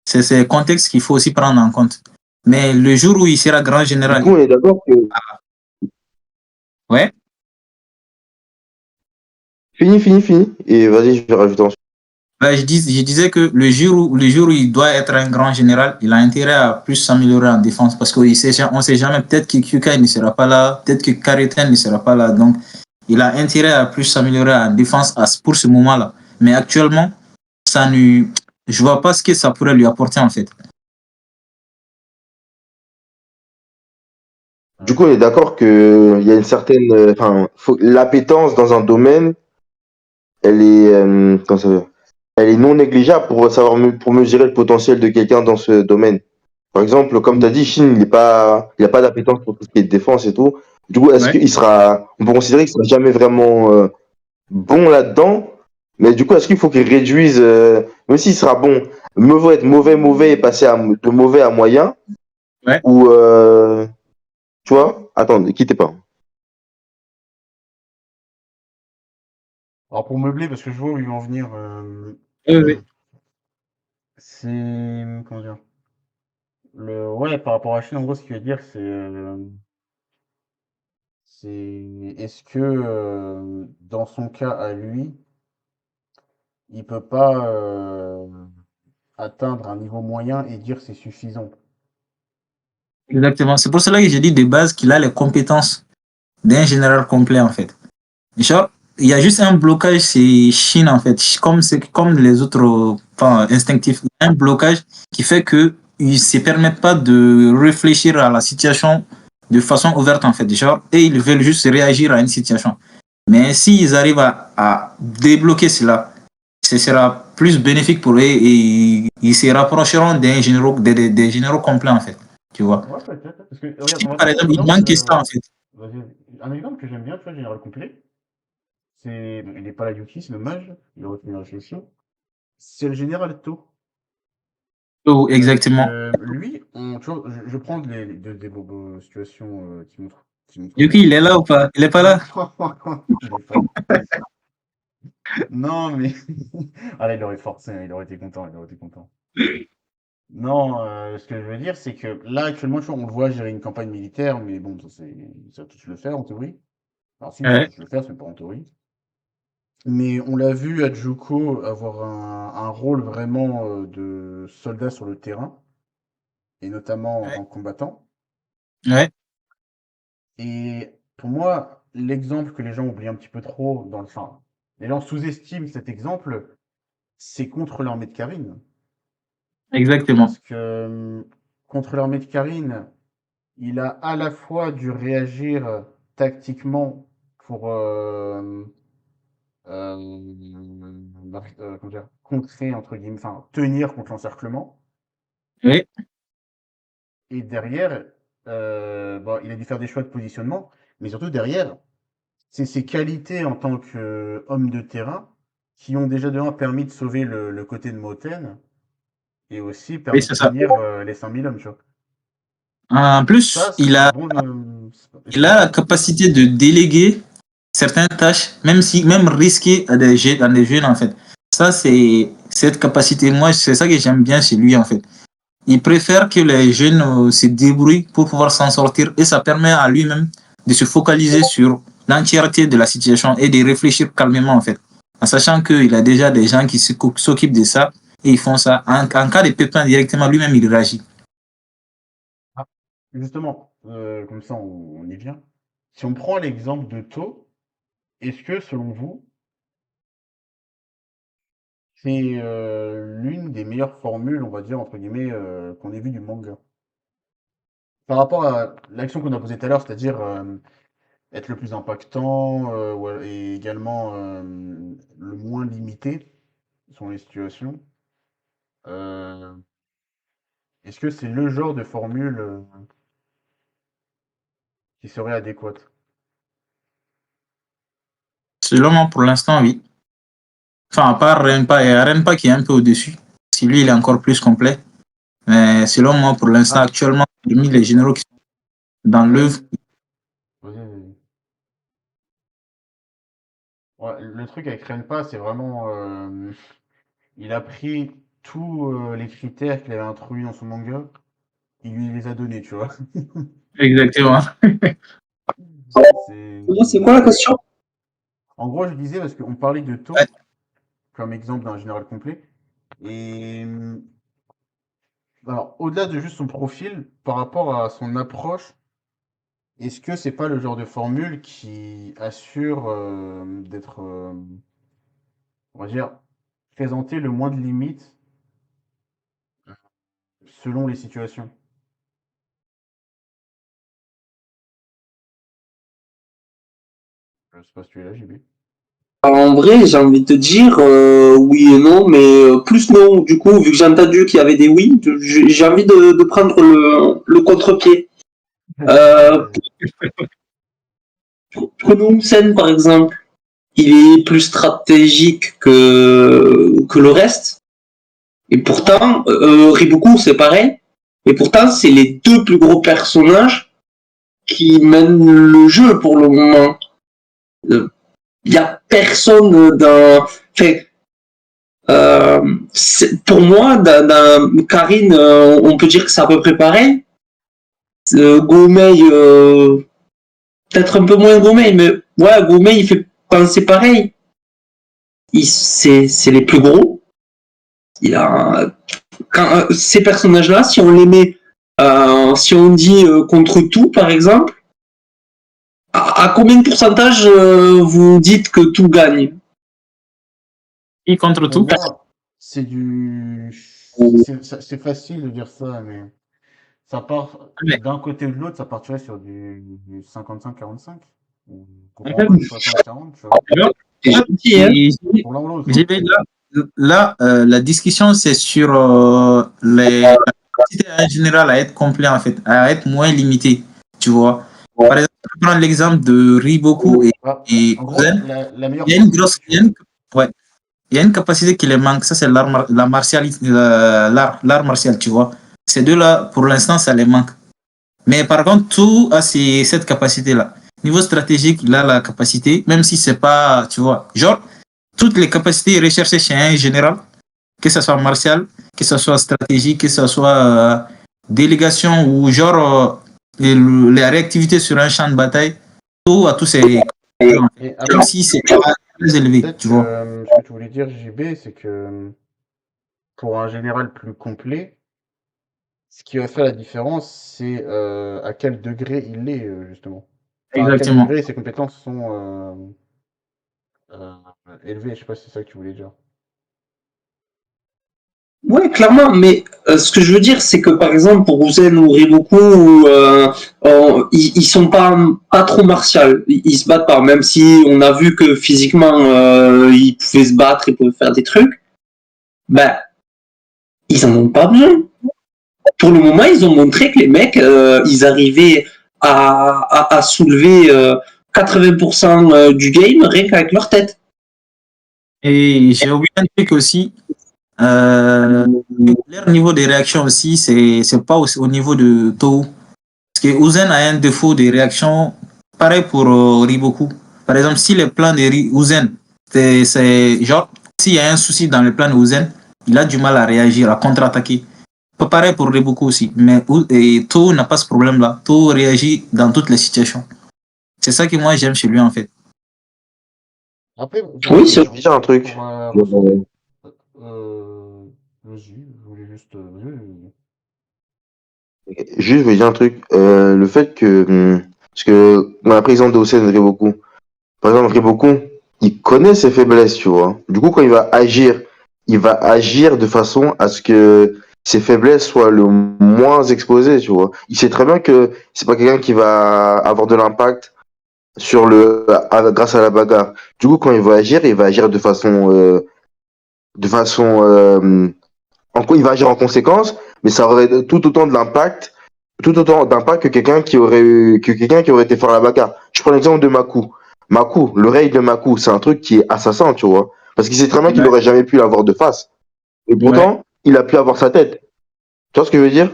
C'est ce contexte qu'il faut aussi prendre en compte. Mais le jour où il sera grand Du général, coup, on est d'accord que. ouais. Fini. Et vas-y, je vais rajouter ensuite. Ben, je disais que le jour où il doit être un grand général, il a intérêt à plus s'améliorer en défense parce qu'on ne sait jamais, peut-être que Kyukai ne sera pas là, peut-être que Kareten ne sera pas là. Donc, il a intérêt à plus s'améliorer en défense pour ce moment-là. Mais actuellement, je vois pas ce que ça pourrait lui apporter en fait. Du coup, on est d'accord qu'il y a une certaine. Enfin, l'appétence dans un domaine, elle est. Comment ça veut elle est non négligeable pour savoir pour mesurer le potentiel de quelqu'un dans ce domaine. Par exemple, comme tu as dit, Shin, il a pas d'appétence pour tout ce qui est défense et tout. Du coup, est-ce Ouais. qu'il sera, on peut considérer qu'il sera jamais vraiment bon là-dedans, mais du coup, est-ce qu'il faut qu'il réduise, même s'il sera bon, être mauvais et passer de mauvais à moyen, Ouais. ou, tu vois, attends, ne quittez pas. Alors pour meubler, parce que je vois où ils vont en venir, Oui. c'est comment dire? Ouais, par rapport à Chine, en gros, ce qu'il veut dire, c'est est-ce que dans son cas à lui, il peut pas atteindre un niveau moyen et dire c'est suffisant. Exactement. C'est pour cela que j'ai dit de base qu'il a les compétences d'un général complet en fait. Genre, il y a juste un blocage, c'est Chine en fait. Comme les autres instinctifs. Il y a un blocage qui fait que ils ne se permettent pas de réfléchir à la situation de façon ouverte en fait. Genre, et ils veulent juste réagir à une situation. Mais s'ils arrivent à débloquer cela, ce sera plus bénéfique pour eux et ils se rapprocheront des généraux complets en fait. Tu vois. Ouais, peut-être. Parce que, Si, regarde, on va par prendre exemple, il l'exemple. manque ça en fait. Vas-y. Un exemple que j'aime bien, tu vois, Général Complet, il n'est pas la Yuki, c'est le mage, il aurait pu une réflexion. C'est le général To. Oh, Parce exactement. que lui, tu vois, je prends des situations qui montrent Yuki, bien. il est là ou pas? Il est pas là? Il est fort. Non, mais. Ah là, il aurait forcé, hein, il aurait été content, il aurait été content. Non, ce que je veux dire, c'est que là, actuellement, tu vois, on le voit gérer une campagne militaire, mais bon, ça tous le faire en théorie. Alors, si, ça Ouais, tous le faire, c'est pas en théorie. Mais on l'a vu à Juko avoir un rôle vraiment de soldat sur le terrain, et notamment en ouais, tant que combattant. ouais, Et pour moi, l'exemple que les gens oublient un petit peu trop, enfin, les gens sous-estiment cet exemple, c'est contre l'armée de Karine. exactement. Parce que contre l'armée de Karine, il a à la fois dû réagir tactiquement pour comment dire, contrer, entre guillemets, enfin, tenir contre l'encerclement. Oui, Et derrière, bon, il a dû faire des choix de positionnement, mais surtout derrière, c'est ses qualités en tant qu'homme de terrain qui ont déjà de un permis de sauver le côté de Moten et aussi oui, permis de c'est ça. tenir les 5000 hommes, tu vois. En Ça, plus, c'est un bon. il a Excuse-moi. la capacité de déléguer certaines tâches, même risquées à des jeunes, en fait. Ça, c'est cette capacité. Moi, c'est ça que j'aime bien chez lui, en fait. Il préfère que les jeunes se débrouillent pour pouvoir s'en sortir et ça permet à lui-même de se focaliser sur l'entièreté de la situation et de réfléchir calmement, en fait. En sachant qu'il a déjà des gens qui s'occupent de ça et ils font ça. En cas de pépin, directement, lui-même, il réagit. Ah, justement, comme ça on y vient. Si on prend l'exemple de To, est-ce que selon vous, c'est l'une des meilleures formules, on va dire, entre guillemets, qu'on ait vu du manga? Par rapport à l'action qu'on a posée tout à l'heure, c'est-à-dire être le plus impactant et également le moins limité selon les situations. euh, Est-ce que c'est le genre de formule qui serait adéquate? Selon moi, pour l'instant, oui. Enfin, à part Renpa, et Renpa qui est un peu au-dessus. Si lui, il est encore plus complet. Mais selon moi, pour l'instant, Ah, actuellement, parmi les généraux qui sont dans l'œuvre, vas-y. Ouais, le truc avec Renpa, c'est vraiment il a pris tous les critères qu'il avait introduits dans son manga, il lui les a donnés, tu vois. exactement. C'est... C'est quoi la question? En gros, je disais, parce qu'on parlait de Ouais. To comme exemple d'un général complet. Et alors, au-delà de juste son profil, par rapport à son approche, est-ce que c'est pas le genre de formule qui assure d'être, on va dire, présenter le moins de limites selon les situations? Je sais pas si tu es là, JB. En vrai, j'ai envie de te dire oui et non, mais plus non. Du coup, vu que j'ai entendu qu'il y avait des oui, j'ai envie de prendre le contre-pied. Euh, Vas-y. Prenons Sen par exemple. Il est plus stratégique que le reste. Et pourtant, Riboku, c'est pareil. Et pourtant, c'est les deux plus gros personnages qui mènent le jeu pour le moment. Il n'y a personne dans... Enfin, pour moi, dans Karine, on peut dire que c'est à peu près pareil. Gomei, peut-être un peu moins Gomei, mais ouais, Gomei, il fait penser pareil. C'est les plus gros. Il a, ces personnages-là, si on les met, si on dit contre tout, par exemple, à combien de pourcentage vous dites que tout gagne? Et contre Pour tout, moi, c'est facile de dire ça, mais ça part mais d'un côté ou de l'autre, ça partirait sur du 55-45 ou en fait, grand 60-40, tu vois. C'est gentil, hein? Pour l'un ou l'autre, hein. JB, là, la discussion, c'est sur les capacités en général à être complet, en fait, à être moins limité, tu vois. Par exemple, je prends l'exemple de Riboku Ah, et en gros, Ozen. la meilleure Il y a une formule, grosse, si tu veux. ouais, il y a une capacité qui les manque, ça c'est la martialité, l'art martial, tu vois. Ces deux-là, pour l'instant, ça les manque. Mais par contre, tout a cette capacité-là. Niveau stratégique, il a la capacité, même si c'est pas, tu vois, genre, toutes les capacités recherchées chez un général, que ce soit martial, que ce soit stratégique, que ce soit délégation ou genre les réactivités sur un champ de bataille, tout a tous ces Et même après, si c'est pas très élevé, peut-être tu vois. que ce que tu voulais dire, JB, c'est que pour un général plus complet, ce qui va faire la différence, c'est à quel degré il est, justement. Enfin, à quel Exactement. degré ses compétences sont euh, élevées. Je sais pas si c'est ça que tu voulais dire. Ouais, clairement, mais ce que je veux dire, c'est que par exemple, pour Uzen ou Riboku, ils sont pas trop martiaux. Ils se battent pas, même si on a vu que physiquement, ils pouvaient se battre, ils pouvaient faire des trucs. Ben, ils en ont pas besoin. Pour le moment, ils ont montré que les mecs, ils arrivaient à soulever 80% du game rien qu'avec leur tête. Et j'ai oublié un truc aussi. Leur niveau de réaction aussi, c'est pas au niveau de Toho. Parce que Uzen a un défaut de réaction, pareil pour Riboku. Par exemple, si le plan de Uzen, c'est genre, s'il y a un souci dans le plan de Uzen, il a du mal à réagir, à contre-attaquer. Pas pareil pour Riboku aussi. Mais Toho n'a pas ce problème-là. Toho réagit dans toutes les situations. C'est ça que moi j'aime chez lui en fait. Après, Oui, Je vais dire un truc. pour ressortir, euh, vas-y, je voulais juste. Vas-y. Juste, je veux dire un truc. Le fait que. Parce que, on a pris l'exemple de Hossein Riboku. Par exemple, Riboku, il connaît ses faiblesses, tu vois. Du coup, quand il va agir de façon à ce que ses faiblesses soient le moins exposées, tu vois. Il sait très bien que c'est pas quelqu'un qui va avoir de l'impact sur grâce à la bagarre. Du coup, quand il va agir de façon, il va agir en conséquence, mais ça aurait tout autant d'impact que quelqu'un qui aurait été faire la bagarre. Je prends l'exemple de Makou. Makou, le raid de Makou, c'est un truc qui est assassin, tu vois. Parce qu'il sait très bien qu'il Ouais, aurait jamais pu l'avoir de face. Et ouais. pourtant, il a pu avoir sa tête. Tu vois ce que je veux dire?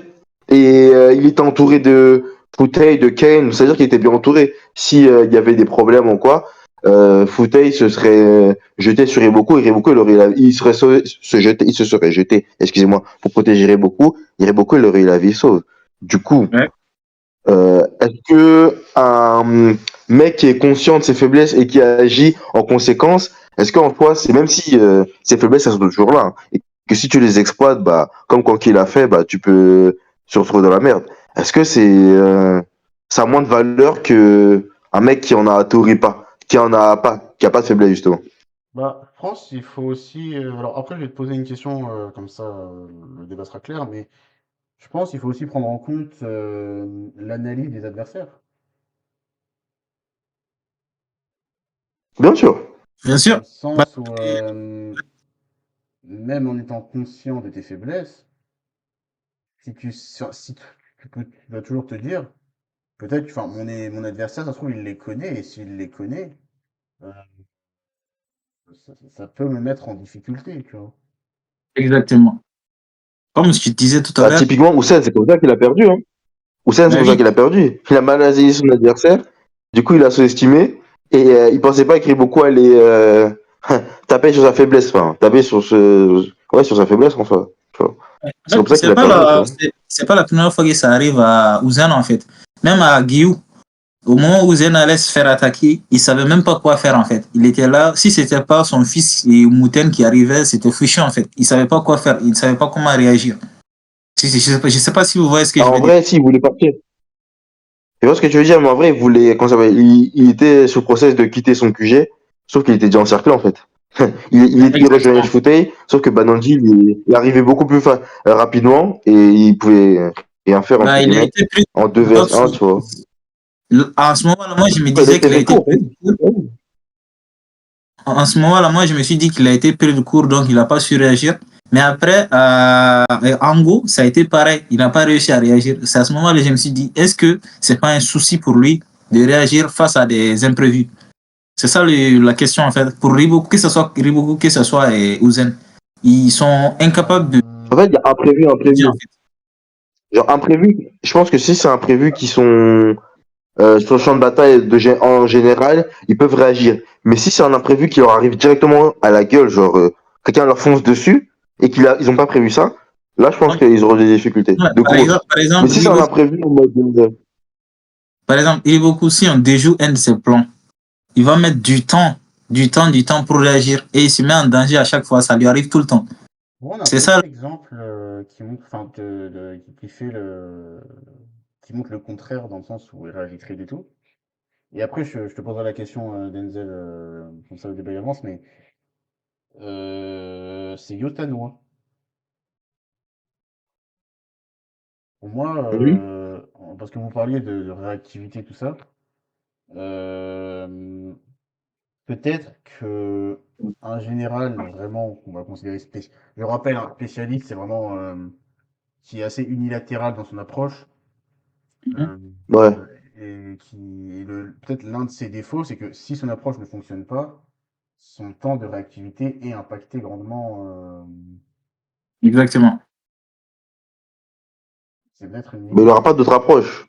Et il était entouré de Futei, de Kane, c'est-à-dire qu'il était bien entouré. Si il y avait des problèmes ou quoi, Futei se serait jeté sur Iboku, et Iboku, il serait il se serait jeté, excusez-moi, pour protéger Iboku, et Iboku, il aurait eu la vie sauve. Du coup, Ouais. est-ce que un mec qui est conscient de ses faiblesses et qui agit en conséquence, est-ce qu'en toi, c'est même si ses faiblesses elles sont toujours là, hein, et que si tu les exploites, bah comme quoi qu'il a fait, bah tu peux se retrouver dans la merde. Est-ce que ça a moins de valeur que un mec qui en a théorie pas, qui a pas de faiblesse justement. Bah, je pense qu'il faut aussi. Alors après, je vais te poser une question, comme ça, le débat sera clair, mais je pense qu'il faut aussi prendre en compte l'analyse des adversaires. Bien sûr. Bien Dans sûr. le Bah, sens où, même en étant conscient de tes faiblesses, tu dois toujours te dire, peut-être, enfin, mon adversaire, ça se trouve, il les connaît, et s'il les connaît, euh, ça peut me mettre en difficulté, tu vois. exactement. Comme je te disais tout à Bah, l'heure, typiquement, Hussein, c'est comme ça qu'il a perdu, hein. Hussein, c'est bah pour ça oui, qu'il a perdu. Il a mal assailli son adversaire. Du coup, il a sous-estimé. Et il pensait pas qu'il beaucoup allait taper sur sa faiblesse. Enfin, taper ouais, sur sa faiblesse, enfin. Tu vois. en C'est fait, comme ça qu'il a perdu, tu vois. c'est pas la première fois que ça arrive à Ouzen, en fait. Même à Guiou, au moment où Ouzen allait se faire attaquer, il savait même pas quoi faire, en fait. Il était là, si c'était pas son fils et Mouten qui arrivait, c'était fichu, en fait. Il savait pas quoi faire, il savait pas comment réagir. Je sais pas si vous voyez ce que je Alors, en veux dire. vrai, si, il voulait partir. Je vois ce que tu veux dire, mais en vrai, il voulait, comment ça s'appelle, il était sur le process de quitter son QG, sauf qu'il était déjà encerclé, en fait. Il rejoignait le Exactement. fauteuil, sauf que Banonji, il arrivait beaucoup plus rapidement et il pouvait rien faire, entre Bah, il a guillemets, été pris en 2 de vs force. 1, tu vois. En ce moment-là, moi, je me Il a disais été qu'il a pris de été court, pris de court. En ce moment-là, moi, je me suis dit qu'il a été pris de court, donc il n'a pas su réagir. Mais après, Ango, ça a été pareil. Il n'a pas réussi à réagir. C'est à ce moment-là que je me suis dit, est-ce que c'est pas un souci pour lui de réagir face à des imprévus? C'est ça la question, en fait. Pour Riboku, que ce soit Uzen, ils sont incapables de En fait, il y a imprévu, dire, en imprévu. fait. Genre, imprévu, je pense que si c'est imprévu qui sont sur le champ de bataille en général, ils peuvent réagir. Mais si c'est un imprévu qui leur arrive directement à la gueule, genre quelqu'un leur fonce dessus et ils ont pas prévu ça, là je pense Donc, qu'ils auront des difficultés, ouais, de grosses. par Mais exemple, si c'est un imprévu en mode Riboku, si on déjoue un de ses plans, il va mettre du temps pour réagir et il se met en danger à chaque fois. Ça lui arrive tout le temps. Bon, on a un C'est ça. autre exemple qui montre, enfin, qui montre le contraire dans le sens où il réagit très du tout. Et après, je te poserai la question, Denzel, comme ça le débat il avance, mais c'est Yotanwa. Pour moi, Oui. parce que vous parliez de réactivité, tout ça, euh, peut-être que un général vraiment qu'on va considérer spécial. Je rappelle, un spécialiste, c'est vraiment qui est assez unilatéral dans son approche. Mhm. euh, Ouais. et peut-être l'un de ses défauts, c'est que si son approche ne fonctionne pas, son temps de réactivité est impacté grandement. Exactement. C'est peut-être une Mais il limite. aura pas d'autre approche.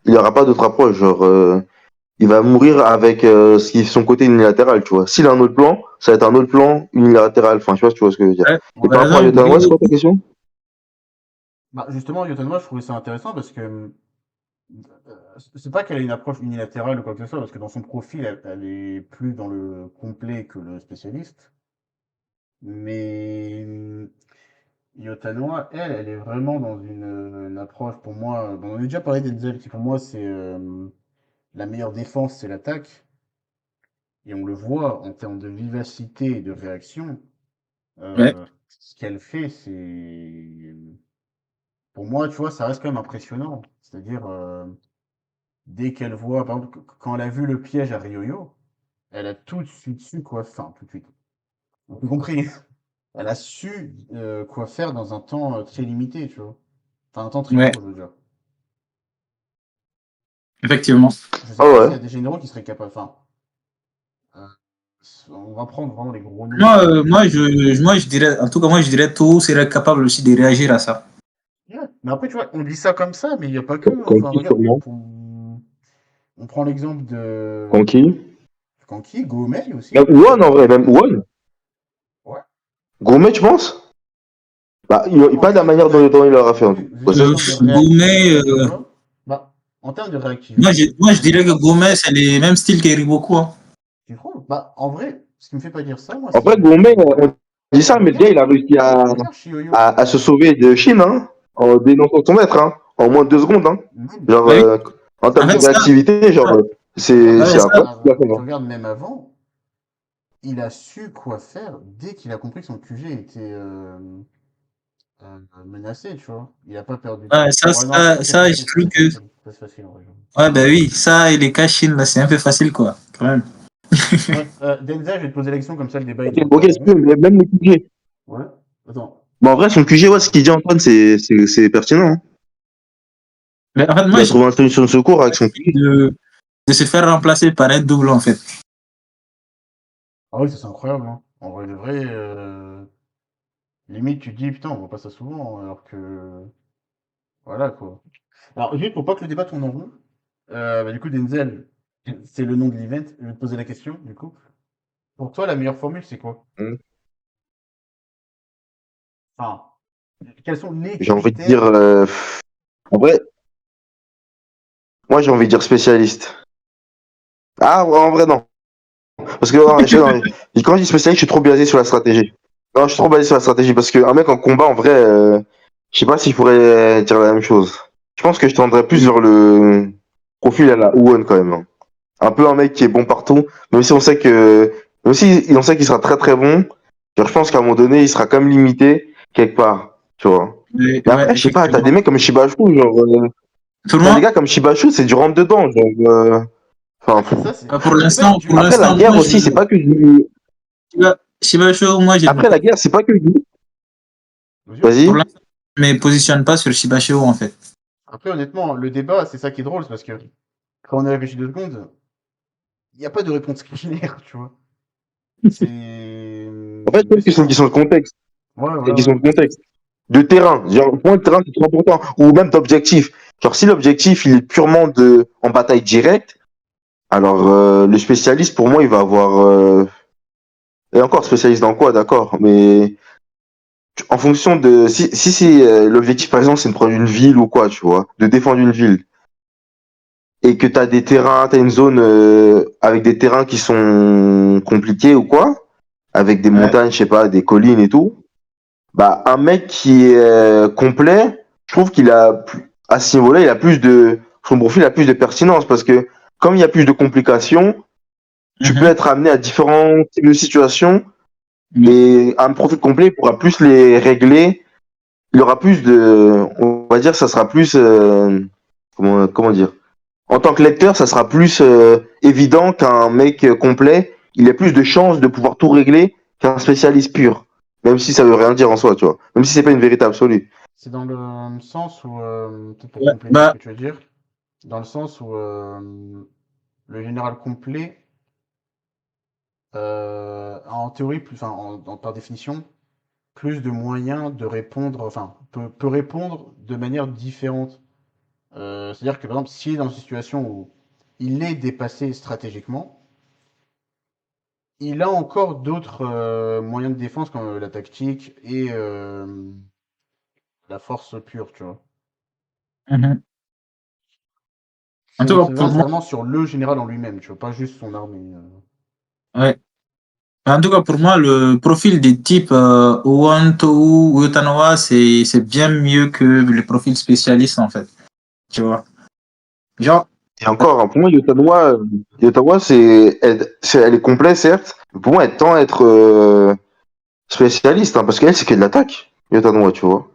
Il aura pas d'autre approche. Genre, il va mourir avec son côté unilatéral, tu vois. S'il a un autre plan, ça va être un autre plan unilatéral. Enfin, tu vois ce que je veux dire. Ouais. Et Par par rapport à exemple, Yotanwa, c'est quoi ta question? Bah, justement, Yotanwa, je trouvais ça intéressant parce que c'est pas qu'elle a une approche unilatérale ou quoi que ce soit, parce que dans son profil, elle est plus dans le complet que le spécialiste. Mais Yotanoa, elle est vraiment dans une approche, pour moi. Bon, on a déjà parlé d'Enzel, qui pour moi, c'est la meilleure défense, c'est l'attaque. Et on le voit en termes de vivacité et de réaction. Ouais. Ce qu'elle fait, c'est. Pour moi, tu vois, ça reste quand même impressionnant. C'est-à-dire, dès qu'elle voit, par exemple, quand elle a vu le piège à Ryoyo, elle a tout de suite su quoi faire. Enfin, tout de suite. On a tout compris. Elle a su quoi faire dans un temps très limité, tu vois. Enfin, un temps très Ouais, court, je veux dire. effectivement. Je sais Ah pas s'il y ouais. a des généraux qui seraient capables. Enfin, euh, on va prendre vraiment les gros noms. Moi, je dirais, en tout cas, moi, je dirais tout serait capable aussi de réagir à ça. Ouais. Mais après, tu vois, on dit ça comme ça, mais il n'y a pas que. Enfin, Conquis, regarde, sûrement. on prend l'exemple de Conquis. Kanki, Gomei aussi. Même One, en vrai, même One. Ouais. Gourmet, tu penses? Bah, En pas de la termes de manière dont il leur a fait, en tout oui, cas. vu Ça, en c'est termes de Gourmet, réactivité, tu vois. Bah, en termes de réactivité, moi, je dirais que Gourmet, c'est les mêmes styles qu'Eriboku, hein. tu trouves? Bah, en vrai, ce qui me fait pas dire ça, moi, En c'est vrai, Gourmet, on dit ça, mais le gars, regarde, il a réussi regarde Shioyo. à se sauver de Chine, hein, en dénonçant son maître, hein, en moins de 2 secondes, hein. Même, Genre, Bah oui. en En termes fait, de ça, réactivité, genre, ouais, c'est ça, incroyable, ce qu'il a fait, tu hein. regardes même avant, il a su quoi faire dès qu'il a compris que son QG était menacé, tu vois. Il a pas perdu. ouais, ça, Ouais, non, ça, ça, je trouve c'est que, facile. C'est facile, en vrai. ouais, bah oui, ça et les cas Chine, là, c'est un peu facile, quoi, quand même. Ouais, Denzel, je vais te poser la question, comme ça le débat il Ok, tourne ok, pas si tu rond. veux, mais même le QG. Ouais. Attends. Bon, en vrai, son QG, ouais, ce qu'il dit Antoine, c'est pertinent, hein. Mais en fait, Il moi, a j'ai trouvé un solution de secours avec son QG. de se faire remplacer par un double, en fait. Ah oui, ça c'est incroyable, hein. En vrai, de vrai, limite tu te dis, putain, on voit pas ça souvent, alors que. Voilà, quoi. Alors, juste pour pas que le débat tourne en rond, bah, du coup, Denzel, c'est le nom de l'event. Je vais te poser la question, du coup. Pour toi, la meilleure formule, c'est quoi? Hmm. Enfin, quels sont les J'ai envie de dire, critères? en vrai, moi, j'ai envie de dire spécialiste. Ah, ouais, en vrai, non. Parce que non, quand je dis spécialiste, je suis trop basé sur la stratégie. Non, je suis trop basé sur la stratégie parce qu'un mec en combat, en vrai, je sais pas si je pourrais dire la même chose. Je pense que je tendrais plus vers le profil à la Owen quand même, hein. Un peu un mec qui est bon partout, même si on sait que, même si on sait qu'il sera très très bon, genre, je pense qu'à un moment donné, il sera quand même limité quelque part, tu vois. Mais Ouais, après, je sais pas, t'as des effectivement. mecs comme Shibashu, genre, Pour t'as des moi, gars comme Shibashu, c'est du rentre dedans, genre, enfin, Ouais, c'est ça, c'est. pour C'est pas l'instant, du. après la guerre moi, aussi, c'est pas que du, Shiba Show, moi, je ne après la guerre, c'est pas que du, Vas-y. pour vas-y. l'instant, je ne me positionne pas sur Shiba Show, en fait. Après, honnêtement, le débat, c'est ça qui est drôle, c'est parce que quand on y réfléchit 2 secondes, il n'y a pas de réponse claire, tu vois. C'est. En fait, je Mais pense que c'est c'est une ça. question de contexte. Ouais, C'est ouais, une ouais. question de contexte. De terrain. Genre, pour moi, le terrain, c'est trop important. Ou même d'objectif. Genre, si l'objectif, il est purement en bataille directe, alors, le spécialiste, pour moi, il va avoir, et encore spécialiste dans quoi, d'accord. Mais, en fonction de, si c'est, l'objectif, par exemple, c'est de prendre une ville ou quoi, tu vois, de défendre une ville, et que t'as des terrains, t'as une zone, avec des terrains qui sont compliqués ou quoi, avec des Ouais. montagnes, je sais pas, des collines et tout. Bah, un mec qui est complet, je trouve qu'il a, à ce niveau-là, il a plus de, son profil a plus de pertinence parce que comme il y a plus de complications, tu peux Mhm. être amené à différents types de situations Ouais. et un profil complet pourra plus les régler. Il aura plus de, on va dire, ça sera plus, comment dire, en tant que lecteur, ça sera plus évident qu'un mec complet, il a plus de chances de pouvoir tout régler qu'un spécialiste pur. Même si ça veut rien dire en soi, tu vois. Même si c'est pas une vérité absolue. C'est dans le sens où, peut-être pour Ouais. compléter ce Bah, que tu veux dire, dans le sens où le général complet, a en théorie, plus, enfin, par définition, plus de moyens de répondre, enfin, peut répondre de manière différente. C'est-à-dire que, par exemple, s'il est dans une situation où il est dépassé stratégiquement, il a encore d'autres moyens de défense comme la tactique et la force pure, tu vois. mhm. En C'est tout cas, c'est pour moi, vraiment sur le général en lui-même, tu vois, pas juste son armée. ouais. En tout cas, pour moi, le profil des types Owan, Tohu, Utanoa, c'est bien mieux que le profil spécialiste, en fait. Tu vois. Genre, Et encore, hein, pour moi, Yotawa, elle est complète, certes, mais pour moi, elle tend à être spécialiste, hein, parce qu'elle, c'est que de l'attaque, Yotawa, tu vois.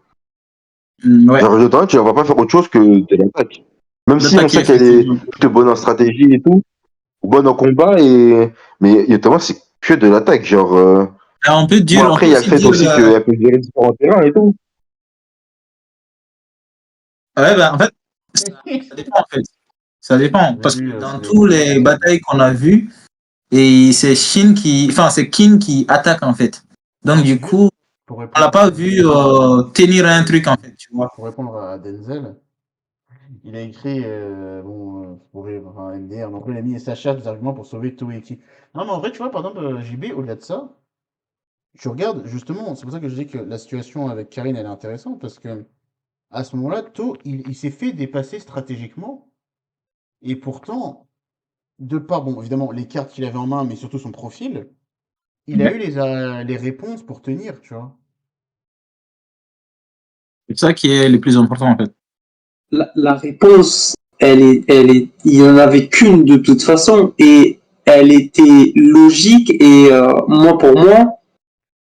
ouais, Genre, Yotawa, tu la vois pas faire autre chose que de l'attaque. Même si on d'attaquer, sait qu'elle est effectivement. plutôt bonne en stratégie et tout, bonne en combat, mais Yotawa, c'est que de l'attaque, genre. Et on peut Bon, dire, on après, peut il y a le aussi fait dire, aussi qu'elle peut gérer différents terrains et tout. ouais, ben, en fait, ça dépend, en fait. Ça dépend, J'ai parce vu, que dans c'est des tous bons les conseils. batailles qu'on a vues, et c'est c'est Kin qui attaque, en fait. Donc, du J'ai vu, coup, pour on l'a répondre, pas vu tenir un truc, en fait, tu vois. pour répondre à Denzel, il a écrit, bon, enfin, MDR, donc il a mis sa charge des arguments pour sauver Toeki. Non, mais en vrai, tu vois, par exemple, JB, au-delà de ça, tu regardes, justement, c'est pour ça que je dis que la situation avec Karine, elle est intéressante, parce que à ce moment-là, il s'est fait dépasser stratégiquement, et pourtant, de par, bon, évidemment, les cartes qu'il avait en main, mais surtout son profil, il a eu les réponses pour tenir, tu vois. C'est ça qui est le plus important, en fait. La réponse, il y en avait qu'une de toute façon et elle était logique et moi pour moi,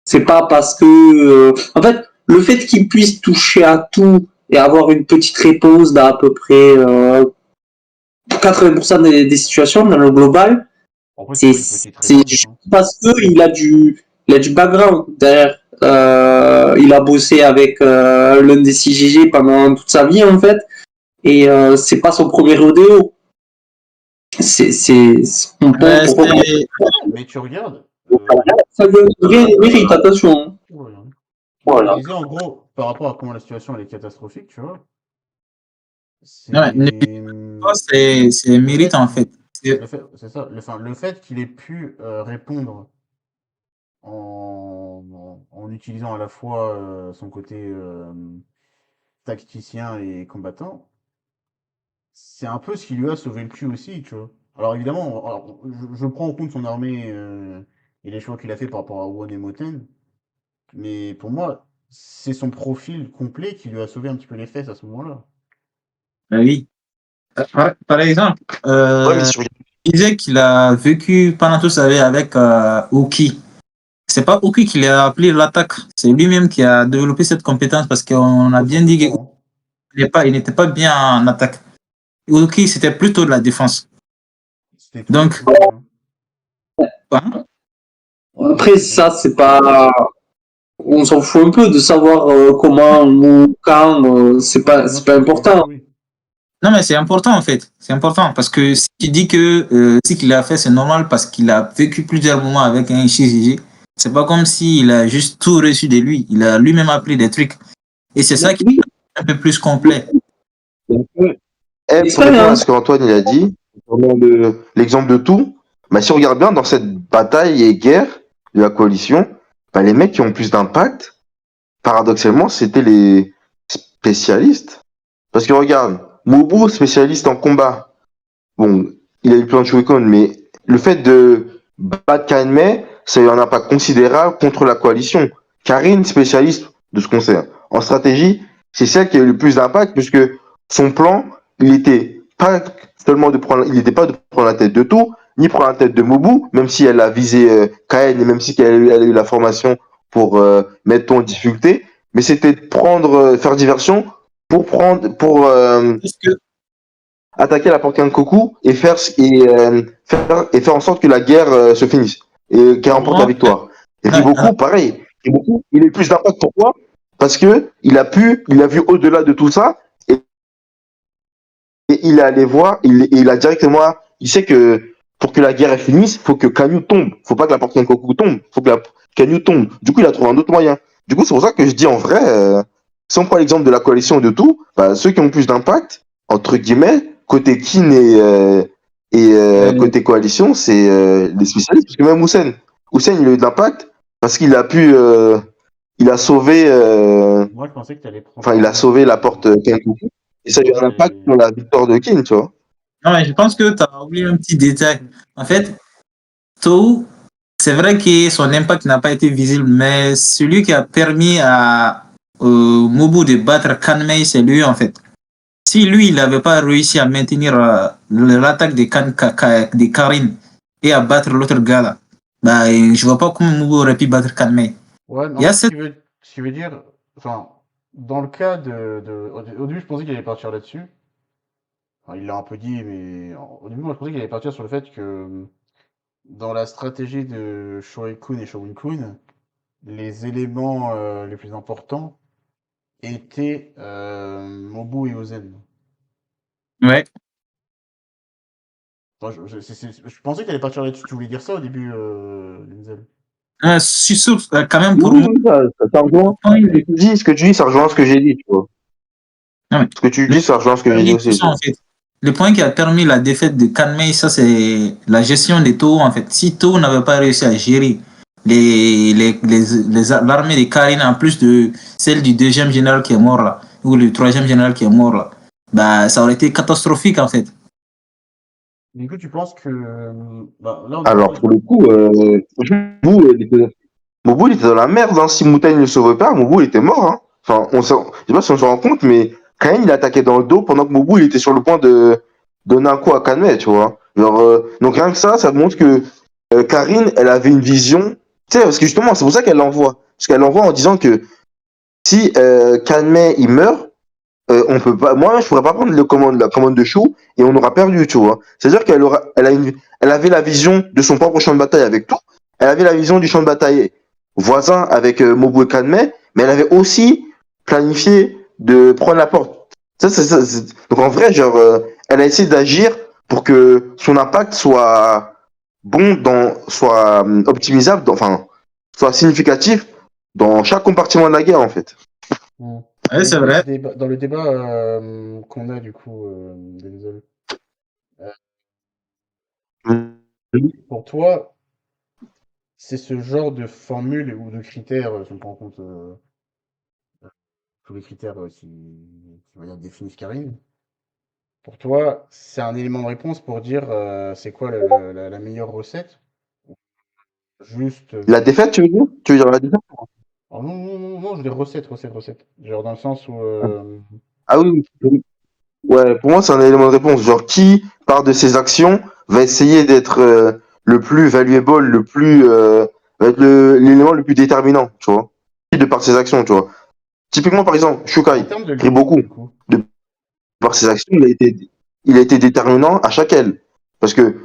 c'est pas parce que en fait le fait qu'il puisse toucher à tout et avoir une petite réponse d'à peu près 80% des situations dans le global, Après, c'est c'est pas une petite réponse, hein. parce que il a du background derrière. Il a bossé avec l'un des 6GG pendant toute sa vie en fait et c'est pas son premier rodéo. On peut Ouais, pourquoi Mais tu regardes, ça lui a un vrai mérite, attention. ouais, hein. Non, je Voilà. disais en gros, par rapport à comment la situation elle est catastrophique, tu vois, ouais, c'est c'est un le mérite, fait, en fait. c'est ça, enfin, le fait qu'il ait pu répondre en utilisant à la fois son côté tacticien et combattant, c'est un peu ce qui lui a sauvé le cul aussi, tu vois. Alors évidemment, je prends en compte son armée et les choix qu'il a fait par rapport à Won et Moten, mais pour moi, c'est son profil complet qui lui a sauvé un petit peu les fesses à ce moment-là. Bah oui. Par exemple, Ouais, mais sur il disait qu'il a vécu pendant toute sa vie avec Oki. C'est pas Oki qui l'a appelé l'attaque, c'est lui-même qui a développé cette compétence parce qu'on a Oh, bien dit qu'il certainement, il n'était pas bien en attaque. Oki, c'était plutôt de la défense. hein. C'était tout Donc, aussi, hein. hein, Après, ça, c'est pas. On s'en fout un peu de savoir comment ou quand, Oui, bien c'est pas sûr, bien important. sûr, oui. non, mais c'est important en fait. C'est important parce que si tu dis que ce qu'il a fait, c'est normal parce qu'il a vécu plusieurs moments avec un Shiziji, c'est pas comme s'il a juste tout reçu de lui. Il a lui-même appris des trucs. Et c'est ça qui Oui, est un peu plus complet. Pour répondre à ce l'expérience. qu'Antoine il a dit, prenons l'exemple de tout, bah, si on regarde bien dans cette bataille et guerre de la coalition, bah, les mecs qui ont plus d'impact, paradoxalement, c'était les spécialistes. Parce que regarde, Mobu, spécialiste en combat, bon, il a eu plein de Shuriken, mais le fait de battre Kainmei, ça a eu un impact considérable contre la coalition. Karine, spécialiste de ce qu'on sait en stratégie, c'est celle qui a eu le plus d'impact puisque son plan, il était pas seulement il n'était pas de prendre la tête de tout, ni prendre la tête de Mobu, même si elle a visé Kain et même si elle a eu la formation pour mettre tout en difficulté, mais c'était de faire diversion Parce que, attaquer la porte Koku et faire en sorte que la guerre se finisse et qu'elle pour remporte la moi, victoire. Et ouais, Riboku, pareil. Riboku, il a eu plus d'impact. Pourquoi? Parce que il a vu au-delà de tout ça et il est allé voir, il a directement, il sait que pour que la guerre elle finisse, faut que Kanyu tombe. Faut pas que la porte Koku tombe. Faut que Kanyu tombe. Du coup, il a trouvé un autre moyen. Du coup, c'est pour ça que je dis en vrai, si on prend l'exemple de la coalition et de tout, bah, ceux qui ont plus d'impact, entre guillemets, côté Kin et euh, côté coalition, c'est les spécialistes. Parce que même Hussein, il a eu de l'impact parce qu'il a pu, il a sauvé, Moi, je pensais que tu allais prendre enfin, il a l'exemple sauvé la porte Kenkoku. Et ça a eu moi, un impact sur la victoire de Kin, tu vois. non, mais je pense que tu as oublié un petit détail. En fait, Tohu, c'est vrai que son impact n'a pas été visible, mais celui qui a permis à Mobu de battre Kanmei, c'est lui en fait. Si lui, il n'avait pas réussi à maintenir l'attaque de Karin et à battre l'autre gars là, bah, je vois pas comment Mobu aurait pu battre Kanmei. Ouais, non, Il y a ce cette... qui veut dire, enfin, dans le cas au début, je pensais qu'il allait partir là-dessus. Enfin, il l'a un peu dit, mais au début, moi, je pensais qu'il allait partir sur le fait que dans la stratégie de Shoei-kun et Shogun-kun, les éléments les plus importants étaient Mobu et Ozen. Ouais. Enfin, je pensais qu'il allait partir là-dessus. Tu voulais dire ça au début, Denzel? Je suis sûr, quand même, pour Oui, moi. ça rejoint. Ce que tu dis, ça rejoint ce que j'ai dit, tu vois. Non, mais Ce que tu dis, ça rejoint ce que j'ai dit aussi. en fait. Le point qui a permis la défaite de Kanmei, ça c'est la gestion des taux en fait. Si Tao n'avait pas réussi à gérer l'armée de Karin en plus de celle du deuxième général qui est mort là, ou le troisième général qui est mort là, bah ça aurait été catastrophique en fait. Du coup, tu penses que bah, là, on Alors, pour le coup, Mobu, il était dans la merde. Hein. Si Moutain ne le sauvait pas, Mobu, il était mort. Hein. Enfin, je sais pas si on se rend compte, mais Kain, il attaquait dans le dos pendant que Mobu, il était sur le point de donner un coup à Kanmei, tu vois. Genre, donc rien que ça montre que Karine, elle avait une vision. Tu sais, parce que justement, c'est pour ça qu'elle l'envoie. Parce qu'elle l'envoie en disant que si Kanmei, il meurt, on peut pas, moi, je pourrais pas prendre la commande de Shu et on aura perdu, tu vois. C'est-à-dire elle avait la vision de son propre champ de bataille avec tout. Elle avait la vision du champ de bataille voisin avec Mobu et Kanmei, mais elle avait aussi planifié de prendre la porte. Donc en vrai, genre, elle a essayé d'agir pour que son impact soit soit optimisable, enfin, soit significatif dans chaque compartiment de la guerre, en fait. Ouais, c'est vrai. Dans le débat qu'on a, du coup, Denzel, pour toi, c'est ce genre de formule ou de critères, si on prend en compte tous les critères qui va dire, définissent Karine, pour toi, c'est un élément de réponse pour dire c'est quoi la meilleure recette? Juste. La défaite, tu veux dire? Tu veux dire la défaite? Oh non, non, non, non, je veux dire recette. Genre dans le sens où. Ah oui, oui. Ouais, pour moi, c'est un élément de réponse. Genre, qui, par de ses actions, va essayer d'être le plus valuable, va être l'élément le plus déterminant, tu vois. De par ses actions, tu vois. Typiquement, par exemple, En Shukai, termes de Riboku, du coup. de par ses actions, il a été déterminant à chaque aile. Parce que,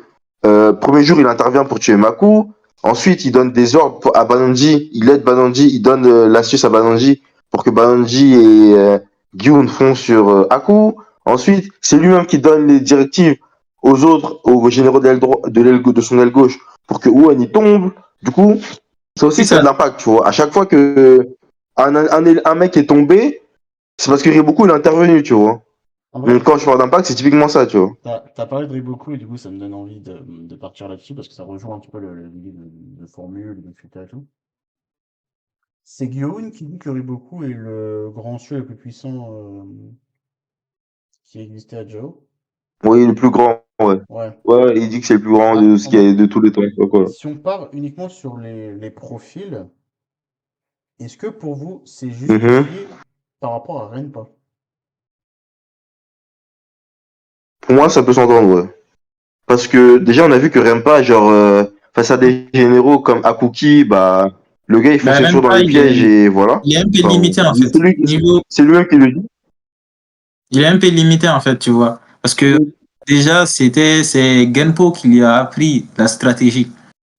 premier jour, il intervient pour tuer Maku. Ensuite, il donne des ordres à Banonji. Il aide Banonji. Il donne l'astuce à Banonji pour que Banonji et Gyun font sur Aku. Ensuite, c'est lui-même qui donne les directives aux autres, aux généraux de son aile gauche pour que Ouen y tombe. Du coup, ça aussi, ça a de l'impact, tu vois. À chaque fois que un mec est tombé, c'est parce que Riboku il est intervenu, tu vois. En vrai, Donc quand je parle d'impact, c'est typiquement ça, tu vois. t'as parlé de Riboku et du coup ça me donne envie de partir là-dessus parce que ça rejoint un petit peu l'idée de formule, de critères et tout. C'est Gyoun qui dit que Riboku est le grand dieu le plus puissant qui existait à Jao. Oui, le plus grand, ouais. Ouais. Ouais, il dit que c'est le plus grand Ah, de ce qu'il y a de tous les temps, quoi. Si on part uniquement sur les profils, est-ce que pour vous c'est Mhm. justifié par rapport à Renpa? Pour moi, ça peut s'entendre, ouais. Parce que déjà, on a vu que Rempa, genre, face à des généraux comme Akuki, bah, le gars, il Bah, fonçait toujours dans Renpa, les pièges et voilà. il est un peu Enfin, limité en fait. c'est lui-même qui le dit. Il est un peu limité en fait, tu vois. Parce que déjà, c'est Genpo qui lui a appris la stratégie.